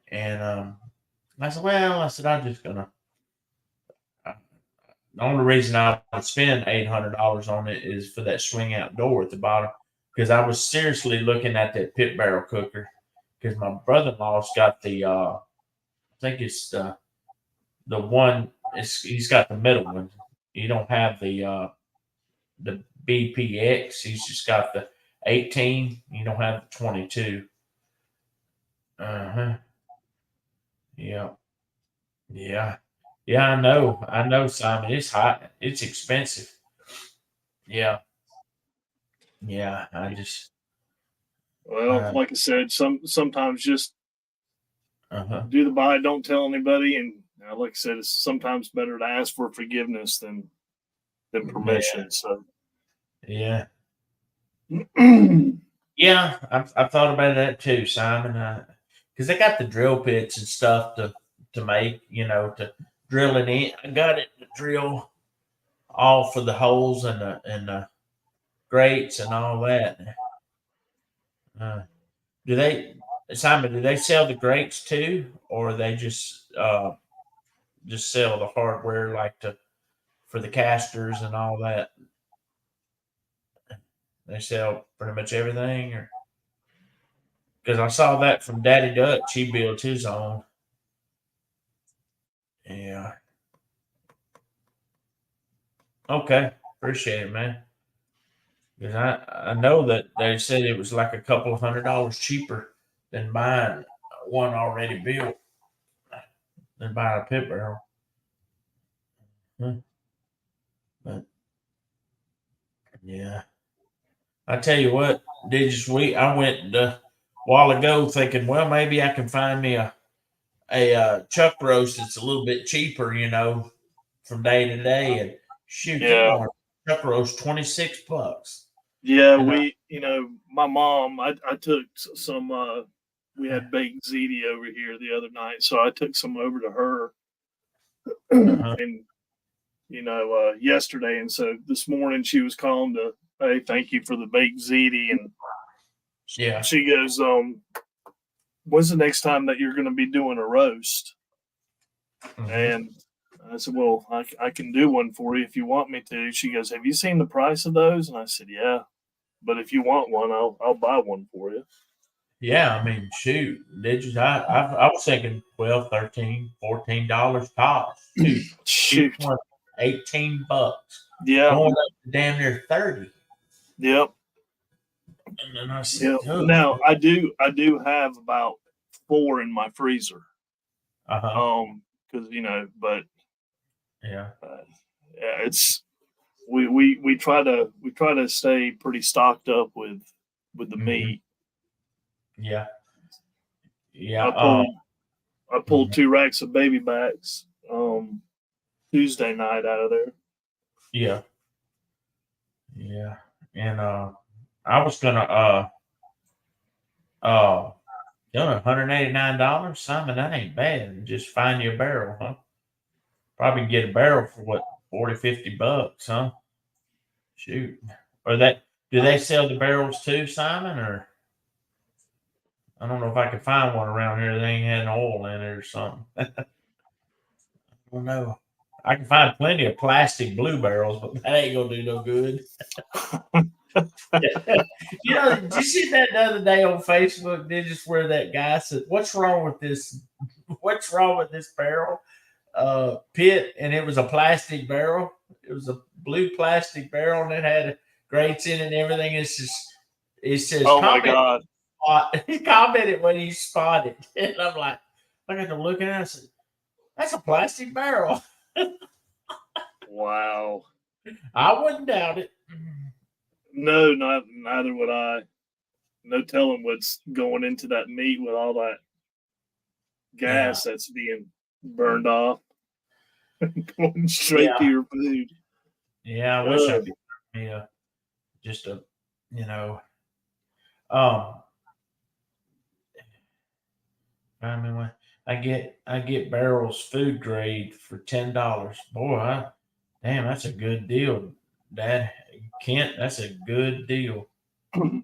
And I said, well, I'm just gonna. The only reason I would spend $800 on it is for that swing out door at the bottom, because I was seriously looking at that pit barrel cooker because my brother-in-law's got the I think it's the one. He's got the middle one. You don't have the BPX. He's just got the 18. You don't have the 22. Uh-huh. Yeah. Yeah. Yeah, I know, Simon. It's hot. It's expensive. Yeah. Yeah. I just Well, like I said, sometimes just uh-huh. do the buy, don't tell anybody, and like I said, it's sometimes better to ask for forgiveness than permission. So Yeah. Yeah, I've thought about that too, Simon. Because they got the drill pits and stuff to make, you know, to drill it in. I got it to drill all for the holes and the grates and all that. Do they, Simon? Do they sell the grates too, or they just sell the hardware like for the casters and all that? They sell pretty much everything, or because I saw that from Daddy Dutch, he built his own. Yeah. Okay. Appreciate it, man. Because I know that they said it was like a couple of $100 cheaper than buying one already built than buying a pit barrel. But yeah, I tell you what, I went a while ago thinking, well, maybe I can find me a chuck roast that's a little bit cheaper, you know, from day to day. And shoot, Yeah. chuck roast, $26. Yeah, And, we, my mom, I took some, we had baked ziti over here the other night, so I took some over to her Uh-huh. and, yesterday. And so this morning she was calling to, hey, thank you for the baked ziti. And Yeah. she goes, when's the next time that you're going to be doing a roast? Mhm. And I said, well, I can do one for you if you want me to. She goes, have you seen the price of those? And I said, yeah, but if you want one, I'll buy one for you. Yeah, I mean, shoot, did you? I was thinking $12, $13, $14 tops. Shoot. $18. Yeah. Going up to damn near 30. Yep. And then I said, Yep. Now I do have about 4 in my freezer. uh-huh. Because but Yeah. yeah, it's we try to stay pretty stocked up with the Mhm. meat. Yeah. Yeah. I pulled 2 racks of baby backs Tuesday night out of there. Yeah. Yeah. And I was gonna $189. Simon, that ain't bad. Just find you a barrel, huh? Probably get a barrel for what, $40-$50, huh? Shoot. Or do they sell the barrels too, Simon? Or I don't know if I could find one around here that ain't had oil in it or something. I don't know. I can find plenty of plastic blue barrels, but that ain't gonna do no good. Did you see that the other day on Facebook? Did just where that guy said, "What's wrong with this? What's wrong with this barrel pit?" And it was a plastic barrel. It was a blue plastic barrel, and it had grates in it and everything. It says, Oh my God. He commented when he spotted, and I'm like, I got to look at it. I said, "That's a plastic barrel." Wow. I wouldn't doubt it. No, neither would I. No telling what's going into that meat with all that gas that's being burned off, going straight to your food. Yeah, I wish I could be just a, I mean, I get barrels food grade for $10. Boy, damn, that's a good deal, Dad. Kent, that's a good deal. I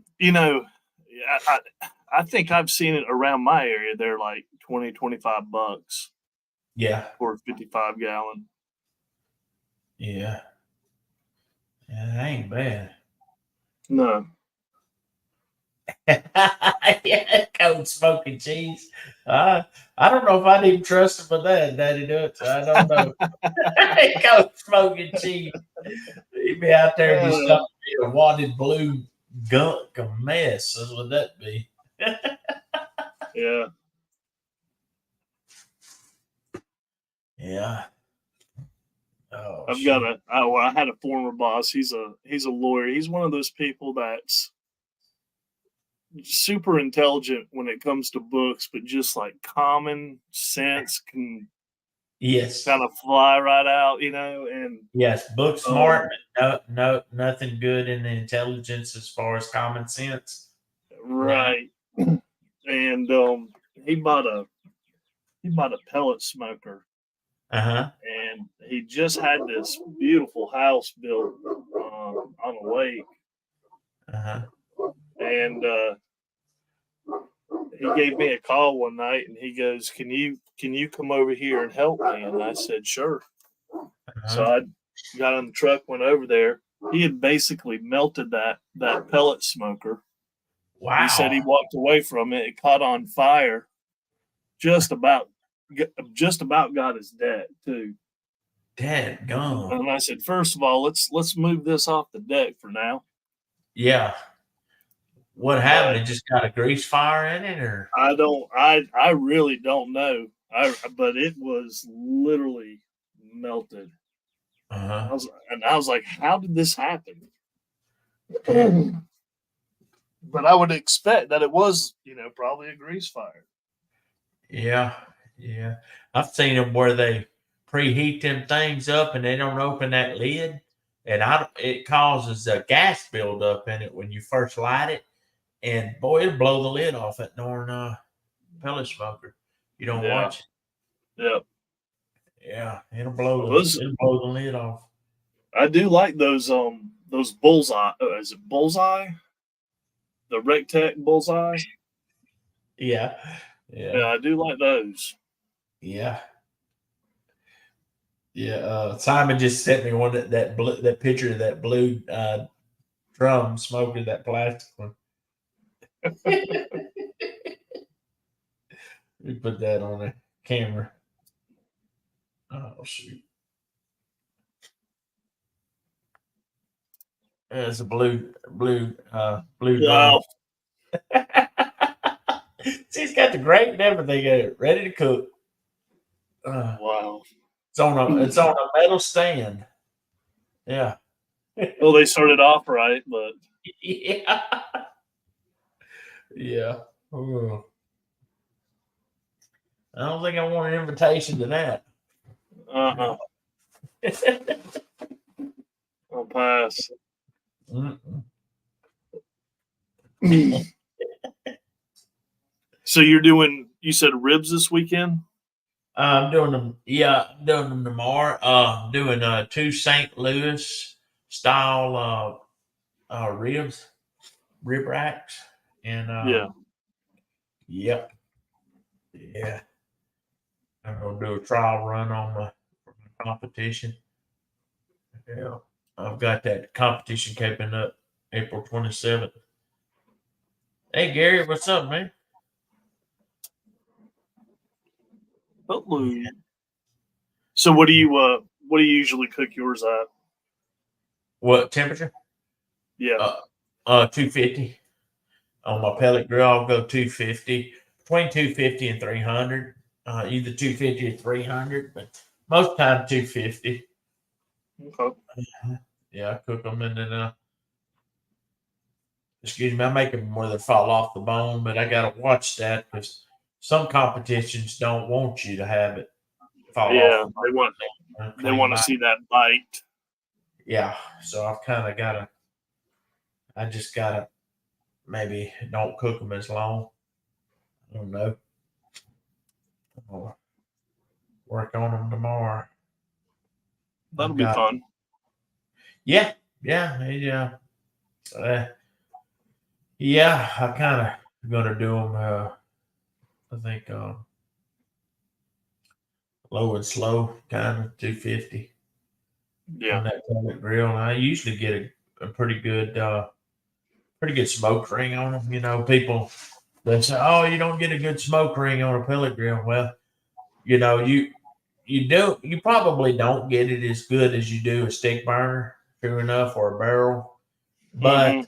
think I've seen it around my area. They're like $20-$25 Yeah, for a 55-gallon. Yeah, that ain't bad. No. Yeah, cold smoking cheese. I don't know if I'd even trust him with that, Daddy Dutch. I don't know. Cold smoking cheese. He'd be out there just stuffing me a wadded blue gunk, a mess. That's what that be. Yeah. Yeah. Oh, I had a former boss. He's a lawyer. He's one of those people that's super intelligent when it comes to books, but just like common sense can kind of fly right out, and yes, book smart, no, nothing good in the intelligence as far as common sense. Right. And he bought a pellet smoker. Uh-huh. And he just had this beautiful house built on a lake. Uh-huh. And he gave me a call one night, and he goes, "Can you come over here and help me?" And I said, "Sure." Uh-huh. So I got on the truck, went over there. He had basically melted that pellet smoker. Wow. He said he walked away from it. It caught on fire. Just about got his deck too. Dead gone. And I said, first of all, let's move this off the deck for now. Yeah. What happened? It just got a grease fire in it, or I really don't know. But it was literally melted. Uh-huh. I was like, how did this happen? But I would expect that it was, probably a grease fire. Yeah. I've seen them where they preheat them things up and they don't open that lid. and it causes a gas buildup in it when you first light it, and boy, it'll blow the lid off that darn pellet smoker. You don't Yeah. watch it. Yep. Yeah, it'll blow the lid off. I do like those bullseye. Is it bullseye? The Rectech bullseye. Yeah. Yeah, I do like those. Yeah. Simon just sent me one that picture of that blue drum smoking that plastic one. We put that on the camera. Oh shoot! It's a blue Wow. drum. See, it's got the grate and everything in it, ready to cook. Wow. It's on a metal stand. Yeah. Well, they started off right, but Yeah. Yeah. Oh. I don't think I want an invitation to that. I'll pass. Mm-mm. So you said ribs this weekend? I'm doing them. Yeah, I'm doing them tomorrow. Doing 2 St. Louis style rib racks, and Yeah. yep, yeah. I'm gonna do a trial run on my competition. Yeah, I've got that competition coming up April 27th. Hey Gary, what's up, man? Hello. So what do you usually cook yours at? What temperature? Yeah. 250 on my pellet grill. I'll go 250, between 250 and 300. Either 250 or 300, but most time 250. Okay. Yeah, I cook them and then excuse me, I make them where they fall off the bone, but I gotta watch that because some competitions don't want you to have it fall Yeah, off. they want to see that bite. Yeah, so I've kind of gotta. I just gotta maybe don't cook them as long. I don't know. I'll work on them tomorrow. That'll be fun. Yeah. Yeah, I kind of gonna do them. I think low and slow, kind of 250 Yeah. on that pellet grill. And I usually get a pretty good smoke ring on them. You know, people that say, "Oh, you don't get a good smoke ring on a pellet grill." Well, you know, you probably don't get it as good as you do a stick burner, true enough, or a barrel. But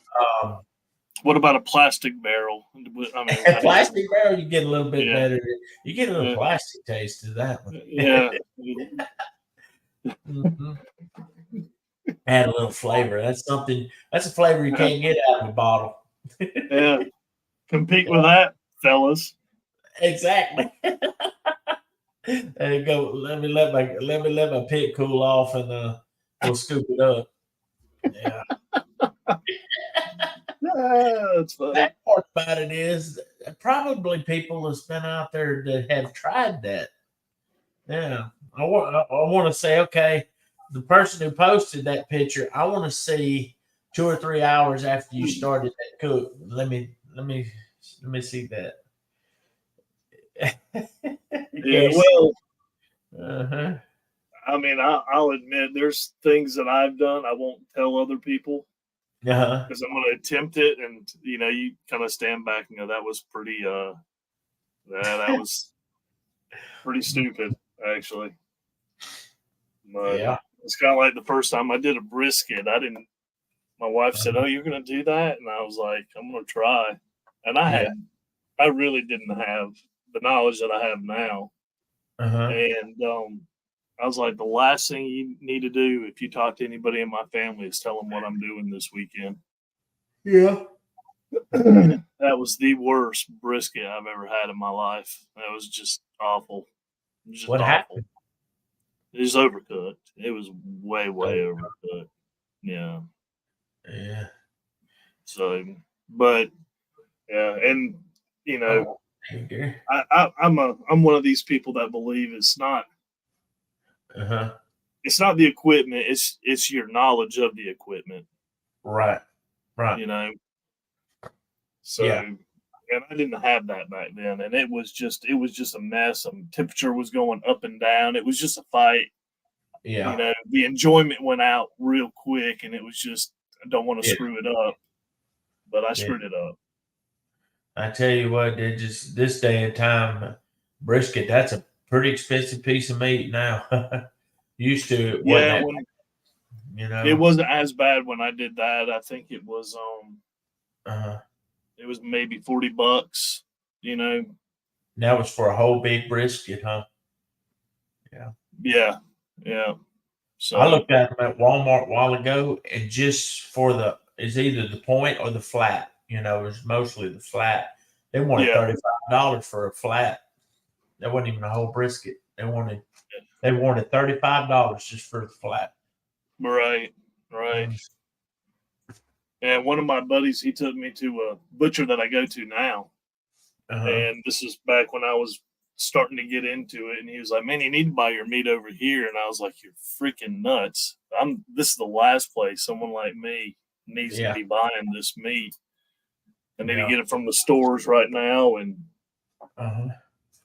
what about a plastic barrel? I mean, a plastic barrel, you get a little bit better. You get a little Yeah. plastic taste to that one. Yeah. Mhm. Add a little flavor. That's a flavor you can't get out of a bottle. Yeah. Compete with that, fellas. Exactly. There you go. Let me let my pit cool off, and we'll scoop it up. Yeah. That's funny. That part about it is probably people have been out there that have tried that. Yeah. I want to say, okay, the person who posted that picture, I want to see 2 or 3 hours after you started that cook. Let me see that. Yeah, well, Uh-huh. I mean, I'll admit there's things that I've done I won't tell other people Uh-huh. because I'm going to attempt it, and you kind of stand back and go, "That was pretty, that was pretty stupid, actually." But Yeah. it's kind of like the first time I did a brisket. My wife said, "Oh, you're going to do that?" And I was like, "I'm going to try." And I really didn't have the knowledge that I have now. Uh-huh. And I was like, the last thing you need to do if you talk to anybody in my family is tell them what I'm doing this weekend. Yeah. That was the worst brisket I've ever had in my life. That was just awful. It was just What awful. happened? It was overcooked. It was way overcooked. Yeah. Yeah. So, but yeah, and you know, Okay. I'm one of these people that believe Uh-huh. it's not the equipment, it's your knowledge of the equipment, Right. Right. you know. So, Yeah. and I didn't have that back then, and it was just a mess. Temperature was going up and down. It was just a fight. You Yeah. know, the enjoyment went out real quick, and it was just I don't want to Yeah. screw it up, but I Yeah. screwed it up. I tell you what, they just this day and time, brisket, that's a pretty expensive piece of meat now. Used to it wasn't Yeah, that, when it bad. wasn't as bad when I did that. I think Uh, it was maybe $40. You know, that was for a whole big brisket, huh? Yeah. yeah, yeah. I So looked at them at Walmart a while ago, and just for it's either the point or the flat. It's mostly the flat. They wanted yeah, $35 for a flat. That wasn't even a whole brisket. They wanted $35 just for the flat. right, right. And one of my buddies, he took me to a butcher that I go to now. Uh-huh. And this is back when I was starting to get into it. And he was like, "Man, you need to buy your meat over here." And I was like, "You're freaking nuts. This is the last place someone like me needs to Yeah. be buying this meat. I need to Yeah. get it from the stores right now and Uh-huh.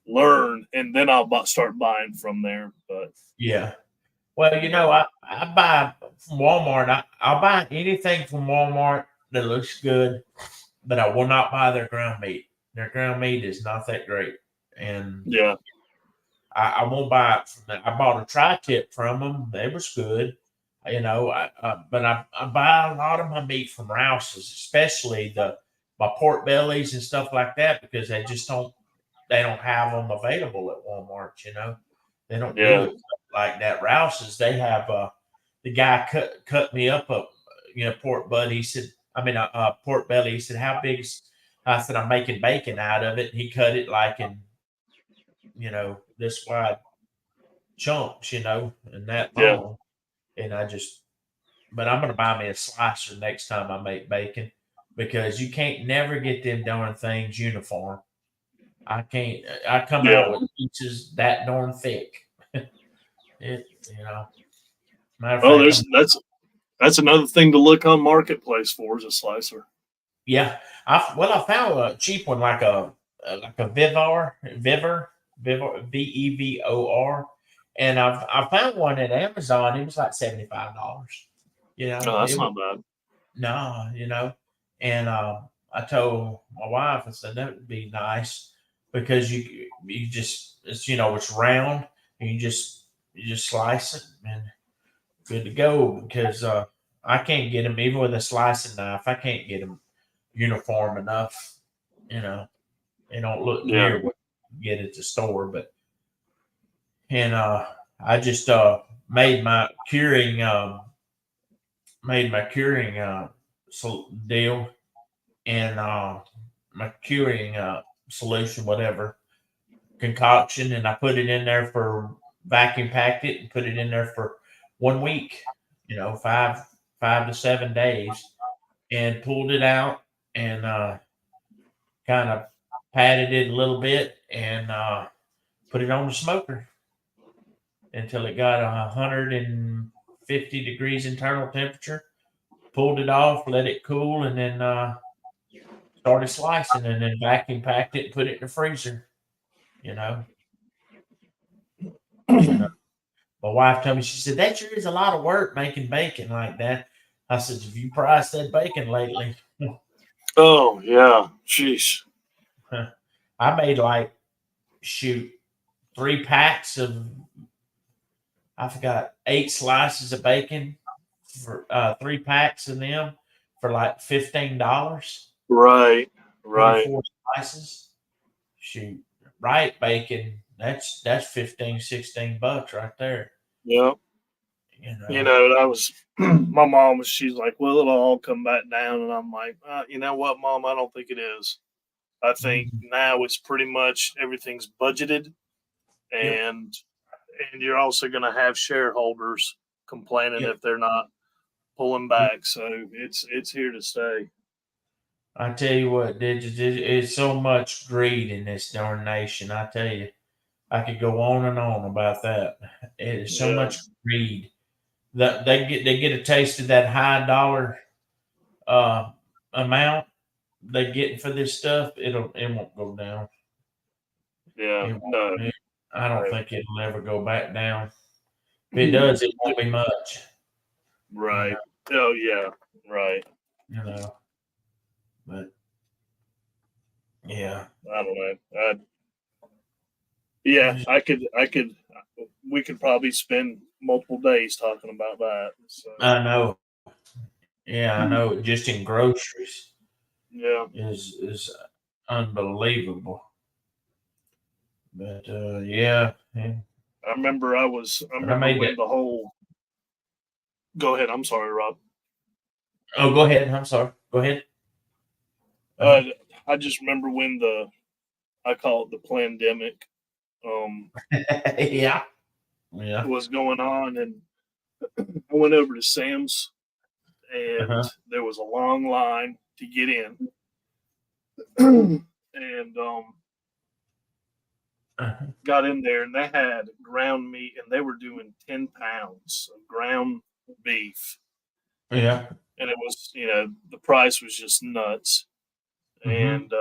learn, and then I'll start buying from there." But Yeah. Well, I buy from Walmart. I'll buy anything from Walmart that looks good, but I will not buy their ground meat. Their ground meat is not that great. And yeah, I won't buy it from them. I bought a tri-tip from them. They was good. But I buy a lot of my meat from Rouse's, especially my pork bellies and stuff like that, because they don't have them available at Walmart. They don't do yeah, it like that. Rouse's, they have the guy cut me up pork butt. He said, pork belly. He said, how big is, I said, I'm making bacon out of it. And he cut it like in, this wide chunks, and that yeah, long. And but I'm going to buy me a slicer next time I make bacon, because you can't never get them darn things uniform. I come yeah. out with pieces that darn thick. It, you know, matter of Oh, fact, that's another thing to look on Marketplace for is a slicer. yeah. I found a cheap one, like a Vivor, Vevor, and I found one at Amazon. It was like $75. Oh, that's It was not bad. no, and I told my wife, I said that would be nice, because you just it's round, and you just slice it and good to go, because I can't get them even with a slicing knife. I can't get them uniform enough. You know, they don't look Yeah, near what you get at the store. But and I just made my curing deal, and my curing solution, whatever concoction, and I put it in there for vacuum packed it and put it in there for 1 week. 5 to 7 days, and pulled it out, and kind of patted it a little bit, and put it on the smoker until it got 150 degrees internal temperature. Pulled it off, let it cool, and then started slicing, and then vacuum packed it and put it in the freezer. You know, and, my wife told me, she said, that sure is a lot of work making bacon like that. I said, have you priced that bacon lately? Oh yeah, jeez. I made shoot 3 packs of, I forgot, 8 slices of bacon for 3 packs of them for like $15. Right, right. 24 slices. Shoot, right bacon. That's $15-16 right there. Yeah. You know. That was my mom. She's like, "Well, it'll all come back down," and I'm like, "You know what, Mom? I don't think it is. I think Mhm. now it's pretty much everything's budgeted, Yep. and you're also going to have shareholders complaining Yep. if they're not pulling back. So it's here to stay. I tell you what, it's so much greed in this darn nation. I tell you, I could go on and on about that. It is so Yeah. much greed that they get a taste of that high dollar amount they getting for this stuff. It won't go down. Yeah. It won't. No. I don't Right. think it'll ever go back down. If it does, it won't be much. Right. Oh yeah. Right. You know. But yeah. I don't know. Yeah, I could. We could probably spend multiple days talking about that. So, I know. Yeah, I know. Just in groceries yeah. is unbelievable. But yeah. I remember made when it. the whole. Go ahead. I'm sorry, Rob. Oh, go ahead. I'm sorry. Go ahead. I just remember when I call it the pandemic, Yeah. Yeah. was going on, and I went over to Sam's, and Uh-huh. there was a long line to get in, and Uh-huh. got in there, and they had ground meat, and they were doing 10 pounds of ground beef, Yeah. and it was, the price was just nuts. Mhm. And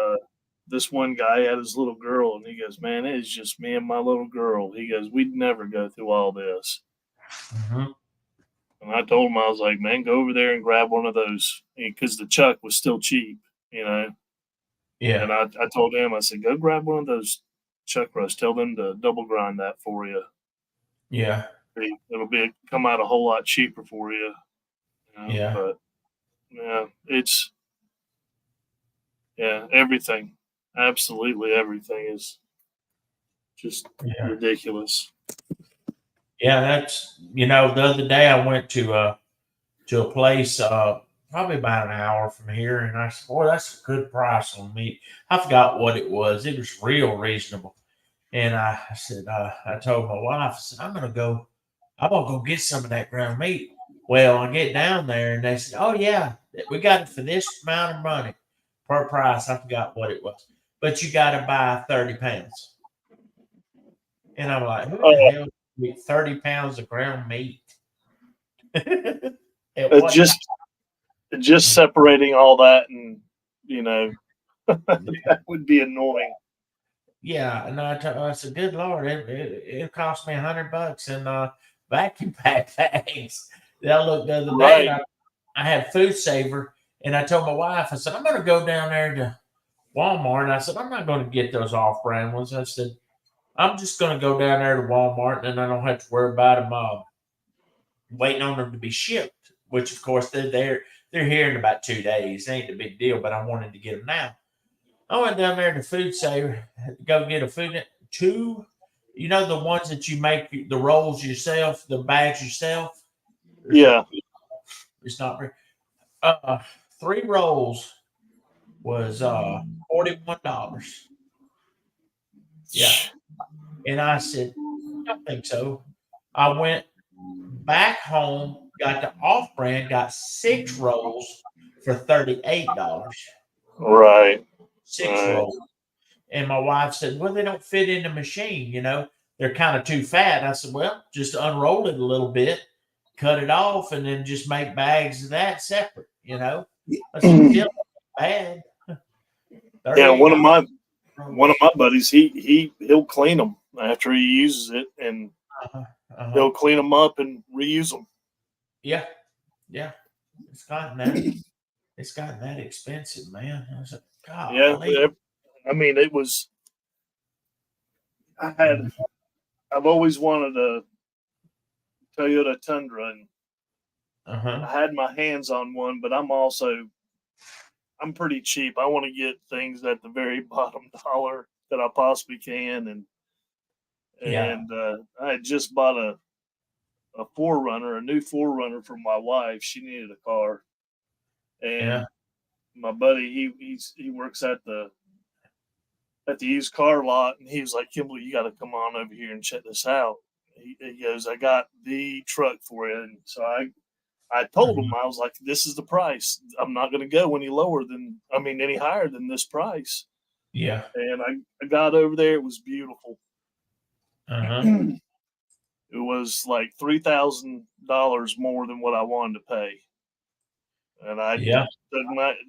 this one guy had his little girl, and he goes, "Man, it is just me and my little girl." He goes, "We'd never go through all this." Mhm. And I told him, I was like, "Man, go over there and grab one of those," because the chuck was still cheap, Yeah. And I told him, I said, "Go grab one of those chuck roasts. Tell them to double grind that for you. Yeah. It'll come out a whole lot cheaper for you." Yeah. But yeah, everything, absolutely everything is just Yeah. ridiculous. Yeah. That's the other day I went to a place probably about an hour from here, and I said, "Boy, that's a good price on meat." I forgot what it was. It was real reasonable. And I said, I told my wife, I said, I'm gonna go get some of that ground meat. Well, I get down there and they said, "Oh yeah, we got it for this amount of money per price." I forgot what it was, but you got to buy 30 pounds. And I'm like, who the hell eat 30 pounds of ground meat? At what Just separating all that, and that would be annoying. Yeah, and I said, "Good Lord, it cost me $100 in vacuum pack bags." Then I looked the other day, Right. and I had Food Saver, and I told my wife, I said, "I'm going to go down there to Walmart," and I said, "I'm not going to get those off-brand ones." I said, "I'm just going to go down there to Walmart, and then I don't have to worry about them waiting on them to be shipped." Which, of course, they're here in about 2 days. It ain't a big deal, but I wanted to get them now. I went down there to Food Saver, go get two, the ones that you make the rolls yourself, the bags yourself. Yeah. It's not very. 3 rolls was $41. Yeah, and I said, "I don't think so." I went back home, got the off-brand, got 6 rolls for $38. Right. 6 Right. rolls. And my wife said, "Well, they don't fit in the machine, they're kind of too fat." I said, "Well, just unroll it a little bit, cut it off, and then just make bags of that separate, I said, "Still not bad." Yeah, one of $38. my buddies, he'll clean them after he uses it, and Uh-huh, uh-huh. he'll clean them up and reuse them. Yeah, yeah. It's gotten that expensive, man. I said, "God, Yeah, I mean, it was. I've always wanted a Toyota Tundra, and uh-huh, I had my hands on one, but I'm pretty cheap. I want to get things at the very bottom dollar that I possibly can, and yeah, I had just bought a new Forerunner for my wife. She needed a car, and yeah, my buddy, he works at the used car lot, and he was like, "Kimberly, you got to come on over here and check this out." He goes, "I got the truck for you," and so I I told him, I was like, this is the price. I'm not going to go any higher than this price. Yeah. And I got over there. It was beautiful. Uh-huh. It was like $3,000 more than what I wanted to pay. And I Yeah.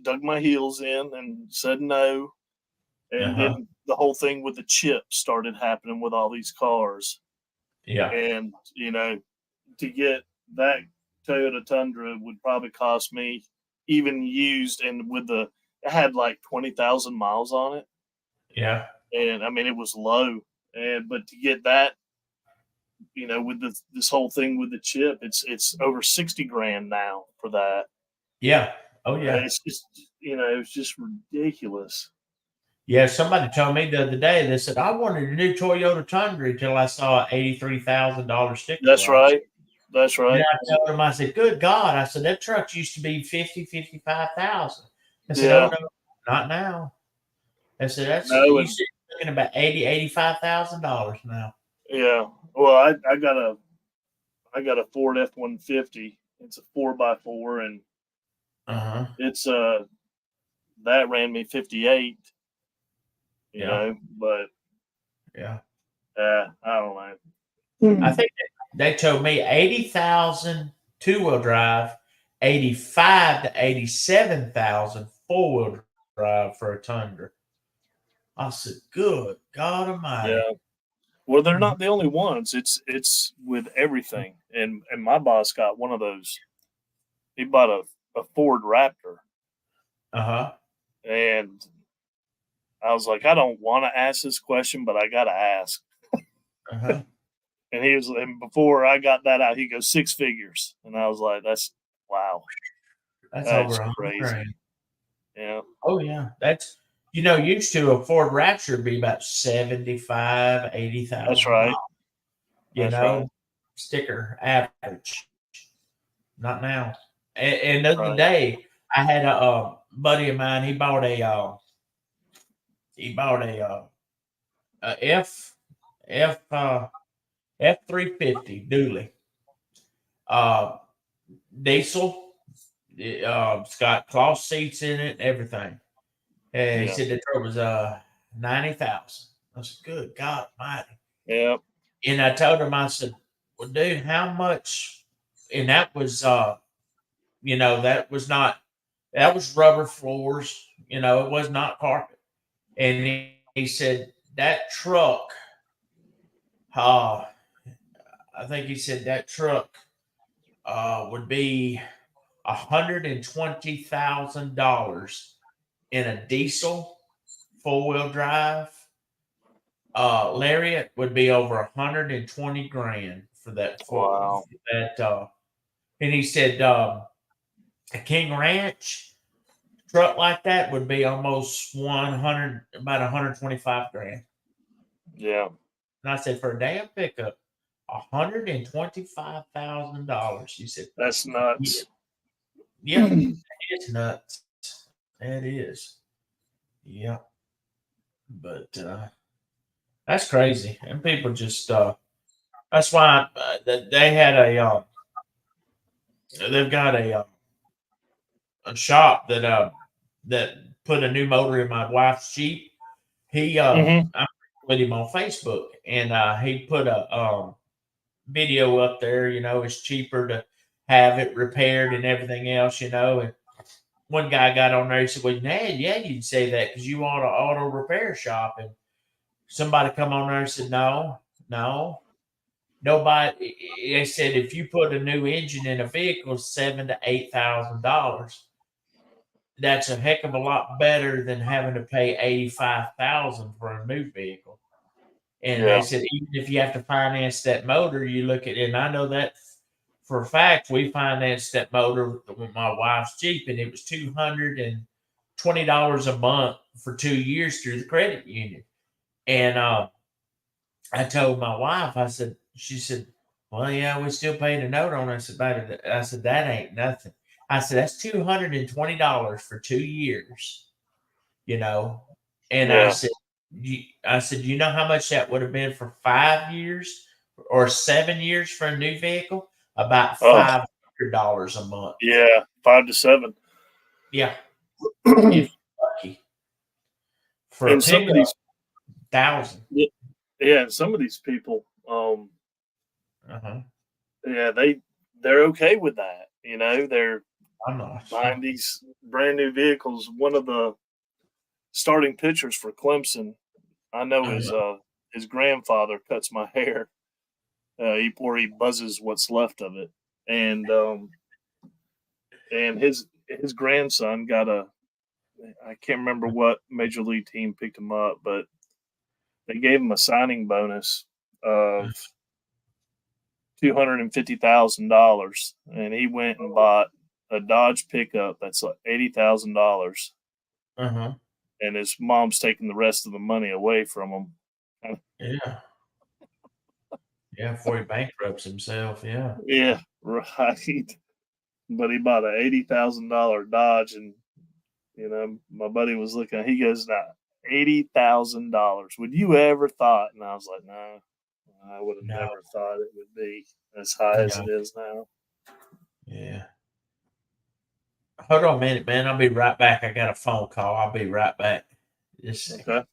dug my heels in and said no. And then the whole thing with the chip started happening with all these cars. Yeah. And, to get that Toyota Tundra would probably cost me, even used, and it had like 20,000 miles on it. Yeah. And I mean, it was low. But to get that, with this whole thing with the chip, it's over 60 grand now for that. Yeah. Oh yeah. It's just, it's just ridiculous. Yeah. Somebody told me the other day, they said, I wanted a new Toyota Tundra until I saw an $83,000 sticker. That's right. That's right. And I told him, I said, good God. I said, that truck used to be 50, 55,000. I said, Yeah. oh no, not now. I said, that's No, you should be looking about $85,000 now. Yeah. Well, I got a Ford F-150. It's a 4x4, and it's that ran me 58. But yeah, I don't know. I think they told me 80,000 two-wheel drive, 85 to 87,000 four-wheel drive for a Tundra. I said, good God Almighty. Yeah. Well, they're not the only ones. It's with everything. And my boss got one of those. He bought a Ford Raptor. And I was like, I don't want to ask this question, but I got to ask. And before I got that out, he goes 6 figures. And I was like, that's wow. That's over crazy. $100,000. Yeah. Oh yeah. That's, used to a Ford Raptor be about 75, 80,000. That's right. Right. Sticker average. Not now. And the other day, I had a buddy of mine. He bought a F-350 dually, diesel. It's got cloth seats in it, and everything. And he said the truck was 90,000. I said, good God Almighty. Yeah. And I told him, I said, well, dude, how much? And that was that was rubber floors, it was not carpet. And he said that truck, I think he said that truck would be $120,000 in a diesel 4-wheel drive. Lariat would be over 120 grand for that. Wow. And he said a King Ranch truck like that would be almost about 125 grand. Yeah. And I said, for a damn pickup, $125,000. He said, that's nuts. Yeah, it's nuts. It is. Yeah. But that's crazy. And people just that's why they had they've got a shop that put a new motor in my wife's Jeep. I'm with him on Facebook, and he put a video up there. It's cheaper to have it repaired and everything else. And one guy got on there. He said, "Well, Ned, yeah, you'd say that because you want an auto repair shop." And somebody come on there and said, "No, nobody." They said if you put a new engine in a vehicle, $7,000 to $8,000. That's a heck of a lot better than having to pay $85,000 for a new vehicle. And they said, even if you have to finance that motor, you look at it, and I know that for a fact, we financed that motor with my wife's Jeep, and it was $220 a month for 2 years through the credit union. And I told my wife, she said, well, yeah, we still paying a note on it. I said, that ain't nothing. I said, that's $220 for 2 years, And I said, you know how much that would have been for 5 years or 7 years for a new vehicle? About $500 $100 a month. Yeah, 5 to 7. Yeah, if you're lucky. For And a some of pickup, these, 1,000. yeah, and some of these people, Uh-huh. yeah, they're okay with that. You know, they're I'm not. buying these brand new vehicles. One of the starting pitchers for Clemson, I know his grandfather cuts my hair, or he buzzes what's left of it, and his grandson got I can't remember what major league team picked him up, but they gave him a signing bonus of $250,000, and he went and bought a Dodge pickup that's like $80,000, Uh-huh. and his mom's taking the rest of the money away from him. Yeah. Yeah, before he bankrupts himself. Yeah. Yeah, right. But he bought an $80,000 Dodge, and you know, my buddy was looking. He goes, "Now, $80,000. Would you ever thought?" And I was like, "No, I would have No. never thought it would be as high as No. it is now." Yeah. Hold on a minute, man. I'll be right back. I got a phone call. I'll be right back. Just a second. Okay.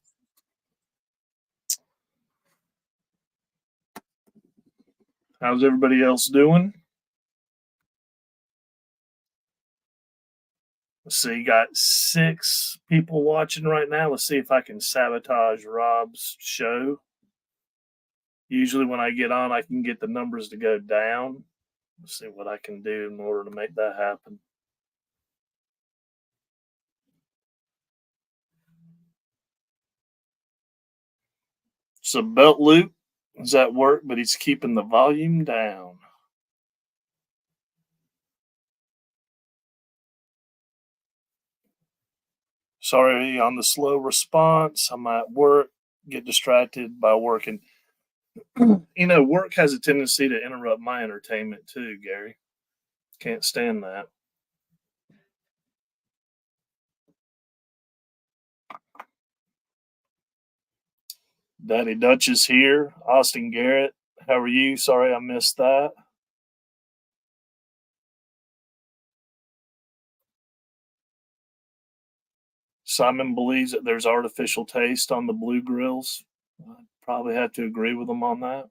How's everybody else doing? Let's see, got 6 people watching right now. Let's see if I can sabotage Rob's show. Usually when I get on, I can get the numbers to go down. Let's see what I can do in order to make that happen. So belt loop is at work, but he's keeping the volume down. Sorry on the slow response. I'm at work, get distracted by working. You know, work has a tendency to interrupt my entertainment too, Gary. Can't stand that. Daddy Dutch is here. Austin Garrett, how are you? Sorry I missed that. Simon believes that there's artificial taste on the blue grills. I'd probably have to agree with him on that.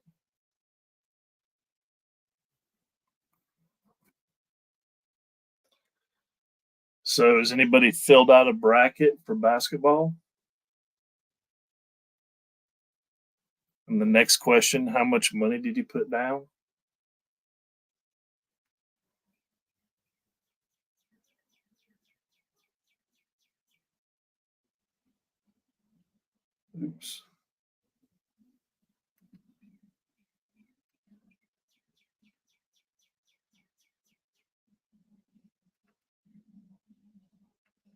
So, has anybody filled out a bracket for basketball? And the next question, how much money did you put down? Oops.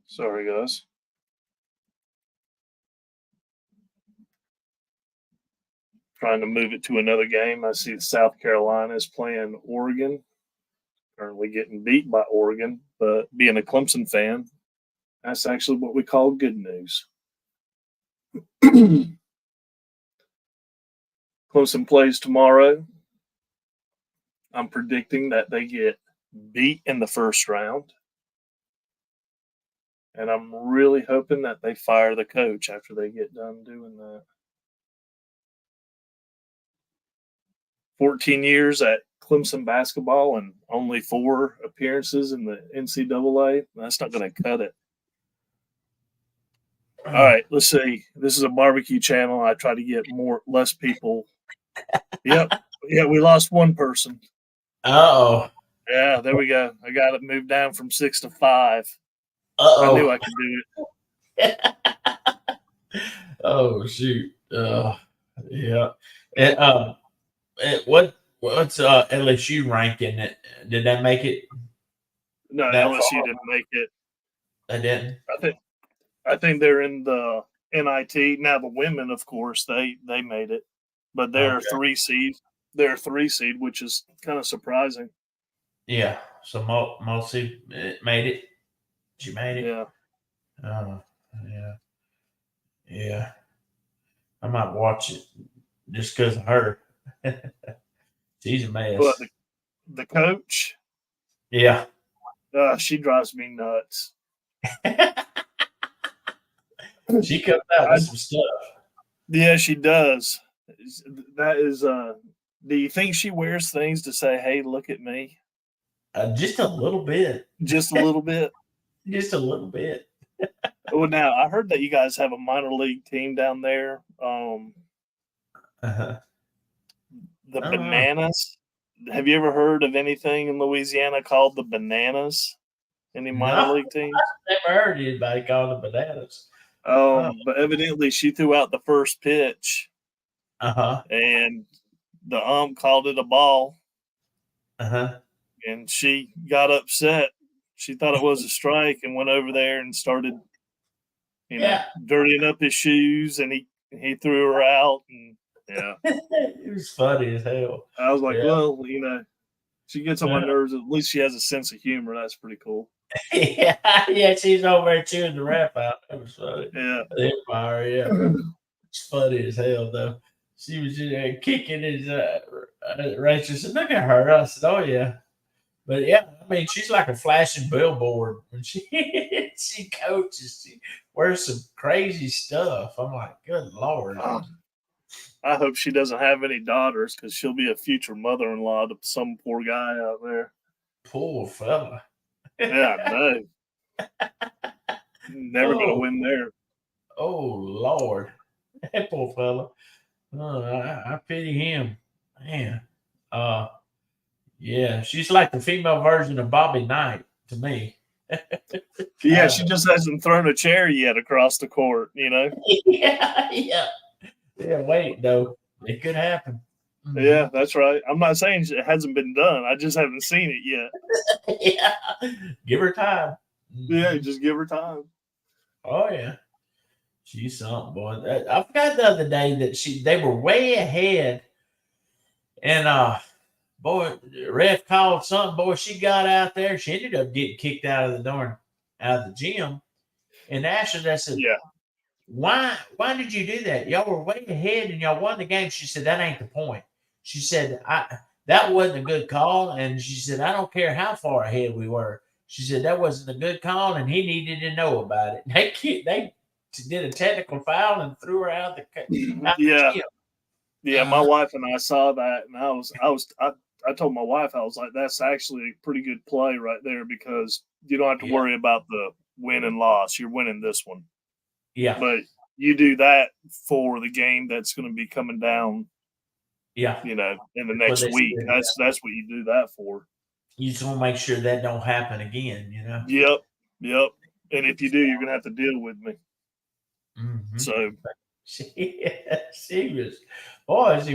Sorry, guys. Trying to move it to another game. I see South Carolina is playing Oregon. Currently getting beat by Oregon, but being a Clemson fan, that's actually what we call good news. Clemson plays tomorrow. I'm predicting that they get beat in the first round. And I'm really hoping that they fire the coach after they get done doing that. 14 years at Clemson basketball and only 4 appearances in the NCAA. That's not going to cut it. All right, let's see. This is a barbecue channel. I try to get less people. Yep. Yeah, we lost one person. Uh-oh. Yeah, there we go. I got it moved down from 6 to 5. Uh-oh. I knew I could do it. Oh shoot. Yeah. And what's LSU ranking? Did that make it? No, That LSU far? didn't make it. They didn't. I think they're in the NIT. Now the women, of course, they made it. But they're Okay. 3 seed. They're a 3 seed, which is kind of surprising. Yeah. So Mosi made it. She made it. Yeah. Oh, yeah. Yeah. I might watch it just because of her. She's a mess. But the coach, Yeah. She drives me nuts. She comes out with some stuff. Yeah, she does. That is. Do you think she wears things to say, "Hey, look at me"? Just a little bit. Just a little bit. Just a little bit. Well, now I heard that you guys have a minor league team down there. Uh-huh. The Oh, wow. Bananas. Have you ever heard of anything in Louisiana called the Bananas? Any minor No. league teams? Never heard anybody call them bananas. But evidently she threw out the first pitch Uh-huh. and the called it a ball, Uh-huh. and she got upset. She thought it was a strike and went over there and started, dirtying up his shoes, and he threw her out. And yeah, It was funny as hell. I was like, Yeah. well, she gets on my nerves. At least she has a sense of humor. That's pretty cool. Yeah, she's over there chewing the rap out. That was funny. Yeah. The Empire, yeah. It's funny as hell, though. She was in there kicking his Rachel said, look at her. I said, oh, yeah. But, yeah, I mean, she's like a flashing billboard. When she coaches, she wears some crazy stuff. I'm like, good Lord. I hope she doesn't have any daughters, because she'll be a future mother-in-law to some poor guy out there. Poor fella. Yeah, I know. Never going to win there. Oh, Lord. That poor fella. I pity him. Man. Yeah, she's like the female version of Bobby Knight to me. Yeah, she just hasn't thrown a chair yet across the court, Yeah, wait, though. It could happen. Yeah, that's right. I'm not saying it hasn't been done. I just haven't seen it yet. Yeah. Give her time. Yeah, just give her time. Oh, yeah. She's something, boy. I forgot the other day that they were way ahead. And boy, the ref called something. Boy, she got out there. She ended up getting kicked out of the gym. And Ashley, I said, yeah, why did you do that? Y'all were way ahead and y'all won the game. She said, that ain't the point. She said, that wasn't a good call. And she said, I don't care how far ahead we were. She said, that wasn't a good call and he needed to know about it. They did a technical foul and threw her out the gym. Yeah, my wife and I saw that, and I told my wife, I was like, that's actually a pretty good play right there, because you don't have to worry about the win and loss. You're winning this one. Yeah. But you do that for the game that's going to be coming down. Yeah. In the next week. That's what you do that for. You just want to make sure that don't happen again, Yep. And if you do, you're going to have to deal with me. Mm-hmm. So she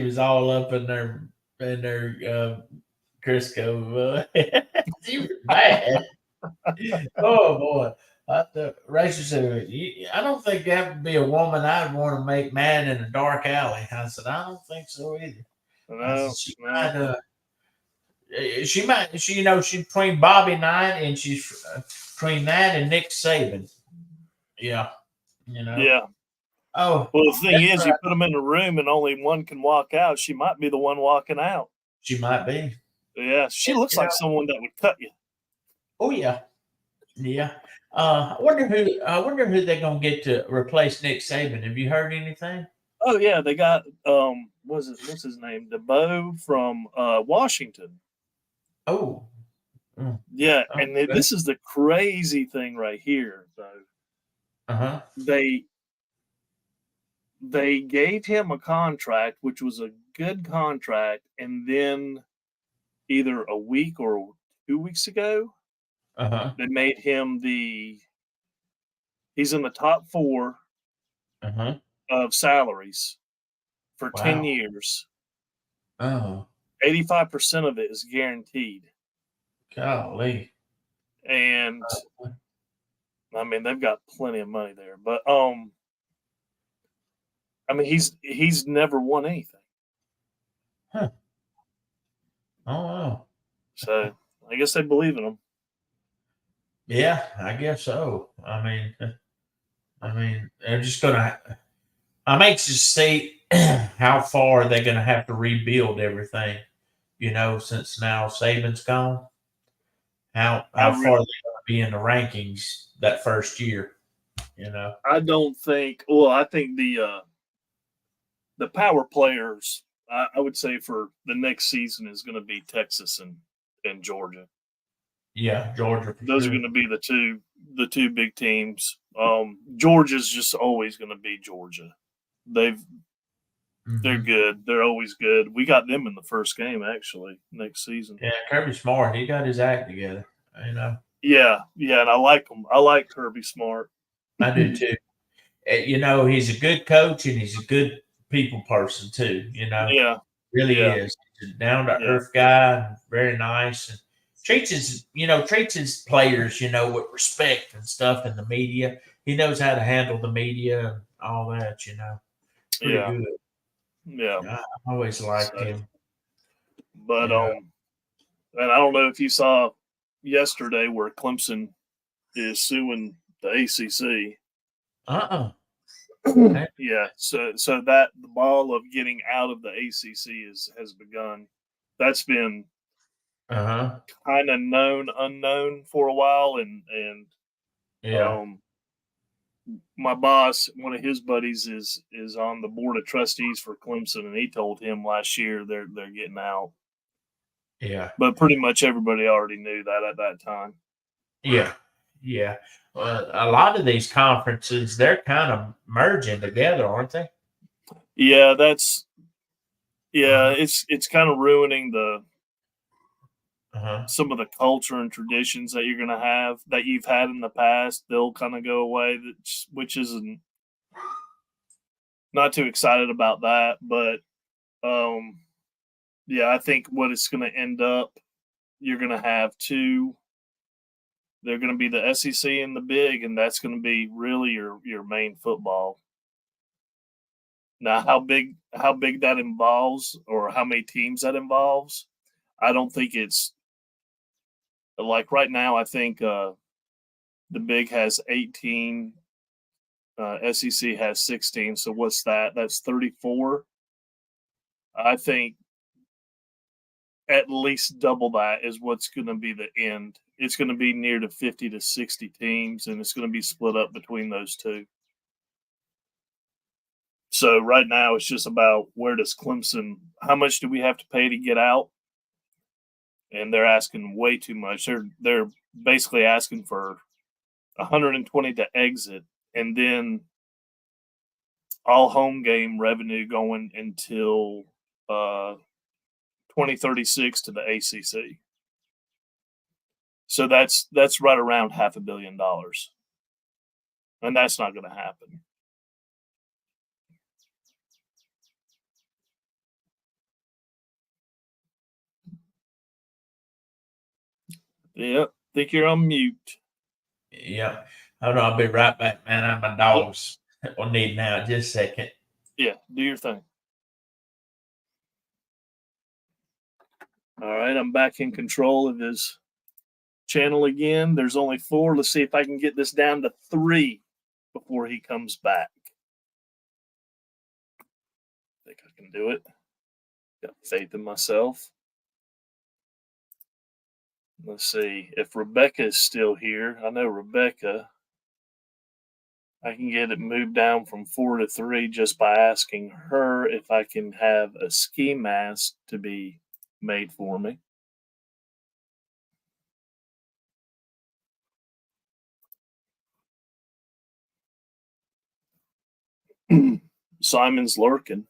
was all up in their Crisco. She was bad. Oh boy. Rachel said, I don't think that would be a woman I'd want to make mad in a dark alley. I said, I don't think so either. No, she might, she's between Bobby Knight and she's between that and Nick Saban. Yeah. Yeah. Oh. Well, the thing is, you put them in a room and only one can walk out. She might be the one walking out. She might be. Yeah. She looks like someone that would cut you. Oh, yeah. Yeah. I wonder who they're gonna get to replace Nick Saban. Have you heard anything? Oh yeah, they got what's his name? DeBow from Washington. Oh. Yeah, and this is the crazy thing right here, though. They gave him a contract, which was a good contract, and then either a week or 2 weeks ago, they made him he's in the top 4 of salaries for 10 years. Oh. 85% of it is guaranteed. Golly. And I mean, they've got plenty of money there, but I mean, he's never won anything. Huh. Oh wow. So I guess they believe in him. Yeah, I guess so. I mean, they're just gonna. I'm anxious to see how far they're gonna have to rebuild everything. Since now Saban's gone, how I far re- they're going to be in the rankings that first year. You know, I don't think. Well, I think the power players, I would say for the next season is going to be Texas and Georgia. yeah, Georgia for Those are sure. going to be the two big teams. Georgia's just always going to be Georgia. They're Mhm. good. They're always good. We got them in the first game actually next season. Yeah, Kirby Smart, he got his act together. You know, Yeah, and I like them. I like Kirby Smart. I do too. You know, he's a good coach and he's a good people person too. You know, Yeah, really yeah, is. He's a down to yeah, earth guy, very nice, and treats his players, with respect and stuff in the media. He knows how to handle the media and all that. It's pretty yeah, good. yeah. I always liked So, him. but You know, and I don't know if you saw yesterday where Clemson is suing the ACC. uh, Yeah, so that the ball of getting out of the ACC has begun. That's been huh, kind of unknown for a while, and yeah, um, my boss, one of his buddies, is on the board of trustees for Clemson, and he told him last year they're getting out. yeah, But pretty much everybody already knew that at that time. yeah, yeah. A lot of these conferences, they're kind of merging together, aren't they? Yeah, Uh-huh. it's kind of ruining Uh-huh. some of the culture and traditions that you're gonna have that you've had in the past. They'll kind of go away, which isn't not too excited about that. But um, yeah, I think what it's gonna end up, you're gonna have two. They're gonna be the SEC and the Big, and that's gonna be really your main football. Now, how big that involves, or how many teams that involves, I don't think it's like right now. I think the Big has 18, SEC has 16. So what's that? That's 34. I think at least double that is what's going to be the end. It's going to be near to 50 to 60 teams, and it's going to be split up between those two. So right now it's just about where does Clemson, how much do we have to pay to get out? And they're asking way too much. They're basically asking for 120 to exit, and then all home game revenue going until 2036 to the ACC. So that's right around $500 million, and that's not going to happen. Yeah, think you're on mute. Yeah. Hold on, I'll be right back, man. My dogs will need now. Just a second. Yeah, do your thing. All right, I'm back in control of his channel again. There's only 4. Let's see if I can get this down to 3 before he comes back. I think I can do it. Got faith in myself. Let's see if Rebecca is still here. I know Rebecca. I can get it moved down from 4 to 3 just by asking her if I can have a ski mask to be made for me. Simon's lurking.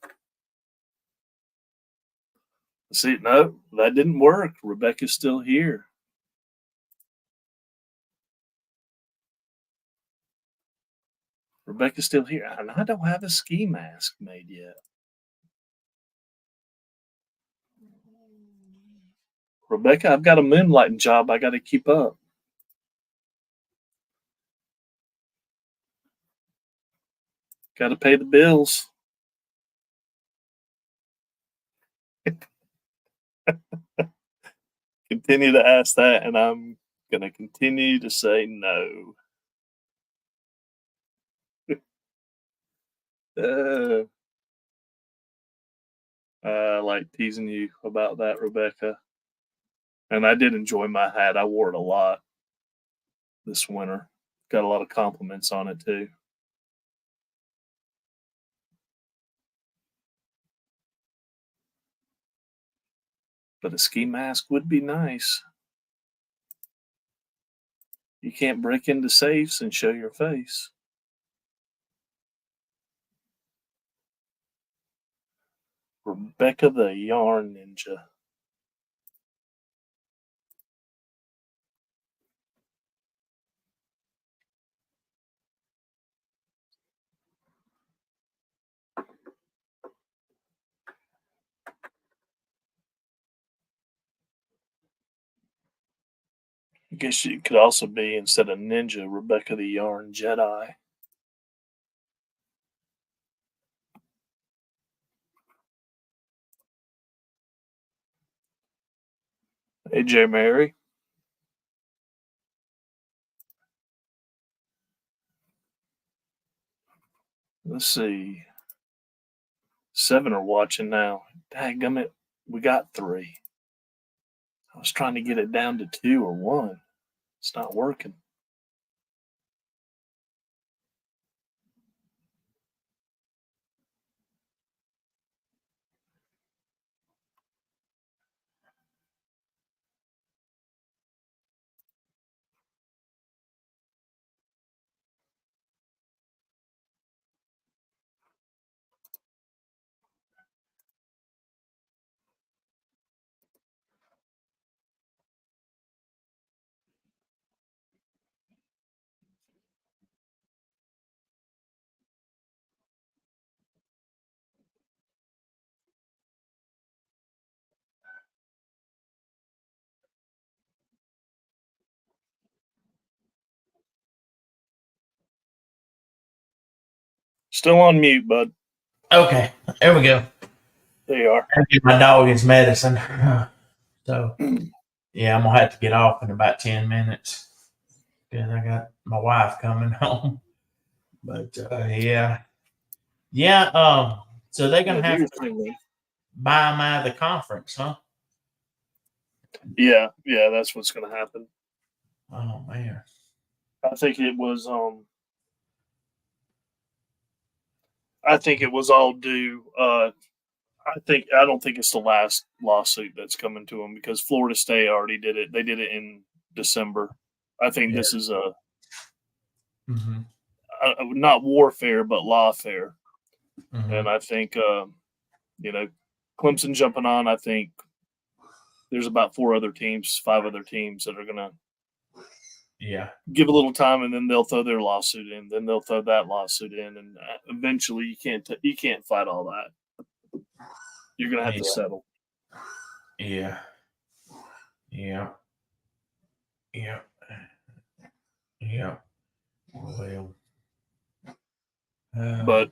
See, no, that didn't work. Rebecca's still here. Rebecca's still here, and I don't have a ski mask made yet. Rebecca, I've got a moonlighting job I got to keep up. Got to pay the bills. Continue to ask that, and I'm going to continue to say no. I like teasing you about that, Rebecca. And I did enjoy my hat. I wore it a lot this winter. Got a lot of compliments on it too. But a ski mask would be nice. You can't break into safes and show your face. Rebecca the Yarn Ninja. I guess she could also be, instead of ninja, Rebecca the Yarn Jedi. Hey, J. Mary. Let's see. 7 are watching now. Dadgummit, we got 3. I was trying to get it down to 2 or 1. It's not working. Still on mute, bud. Okay, there we go. There you are. I give my dog his medicine. So, yeah, I'm going to have to get off in about 10 minutes because I got my wife coming home. But, yeah. Yeah, so they're going to have to buy them out of the conference, huh? Yeah, that's what's going to happen. Oh, man. I think it was all due. I don't think it's the last lawsuit that's coming to them, because Florida State already did it. They did it in December. I think this is a not warfare but lawfare. And I think Clemson jumping on. I think there's about 5 other teams that are gonna give a little time, and then they'll throw their lawsuit in. Then they'll throw that lawsuit in, and eventually you can't fight all that. You're gonna have to settle. Yeah. Well, but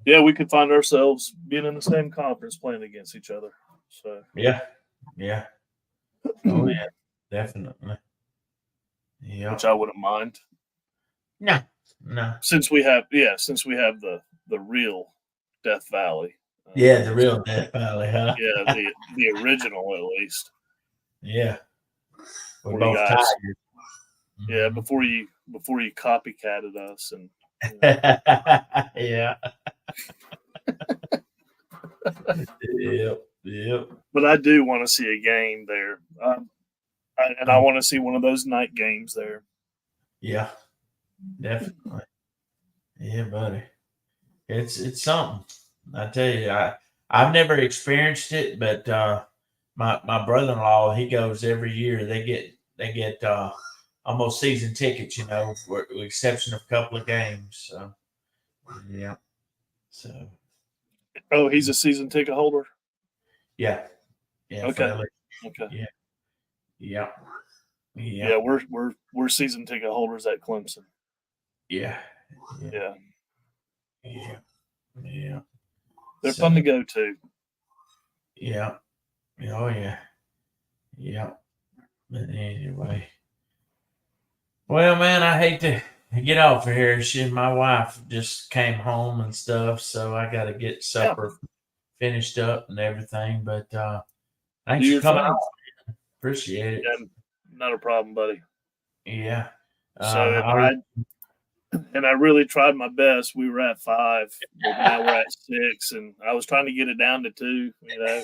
yeah, we could find ourselves being in the same conference playing against each other. So yeah. Oh yeah, definitely. Yeah. Which I wouldn't mind. No. Since we have the real Death Valley. The real Death Valley, huh? Yeah, the original at least. Yeah. We're both tigers. Yeah, before you copycatted us and yeah. Yep. But I do want to see a game there. I want to see one of those night games there. Yeah, definitely. Yeah, buddy. It's something. I tell you, I've never experienced it, but my brother-in-law, he goes every year. They get almost season tickets, with the exception of a couple of games. So yeah. So. Oh, he's a season ticket holder. Yeah. Okay. Yeah. Yeah, we're season ticket holders at Clemson. Yeah. They're fun to go to. Yeah. Oh yeah. Yeah. But anyway. Well, man, I hate to get off of here. My wife just came home and stuff, so I got to get supper finished up and everything. But thanks for coming on. Appreciate it. Yeah, not a problem, buddy. Yeah. So I'll- I really tried my best. We were at 5, but now we're at 6, and I was trying to get it down to 2. You know,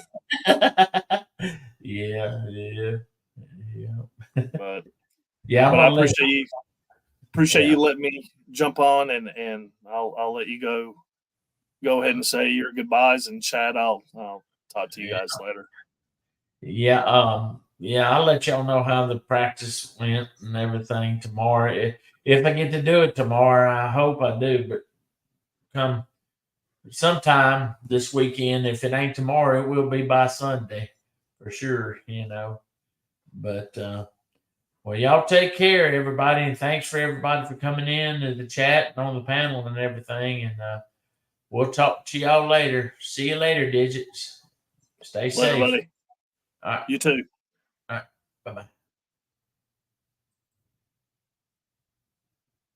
yeah. but Yeah, I'm I gonna let appreciate Yeah. you letting me jump on, and I'll let you go ahead and say your goodbyes, and Chad, I'll talk to you guys later. Yeah, I'll let y'all know how the practice went and everything tomorrow. If I get to do it tomorrow, I hope I do, but come sometime this weekend, if it ain't tomorrow, it will be by Sunday for sure, But well, y'all take care, everybody, and thanks for everybody for coming in to the chat and on the panel and everything. And we'll talk to y'all later. See you later, Digits. Stay Later, safe. buddy. All right. You too. Bye bye.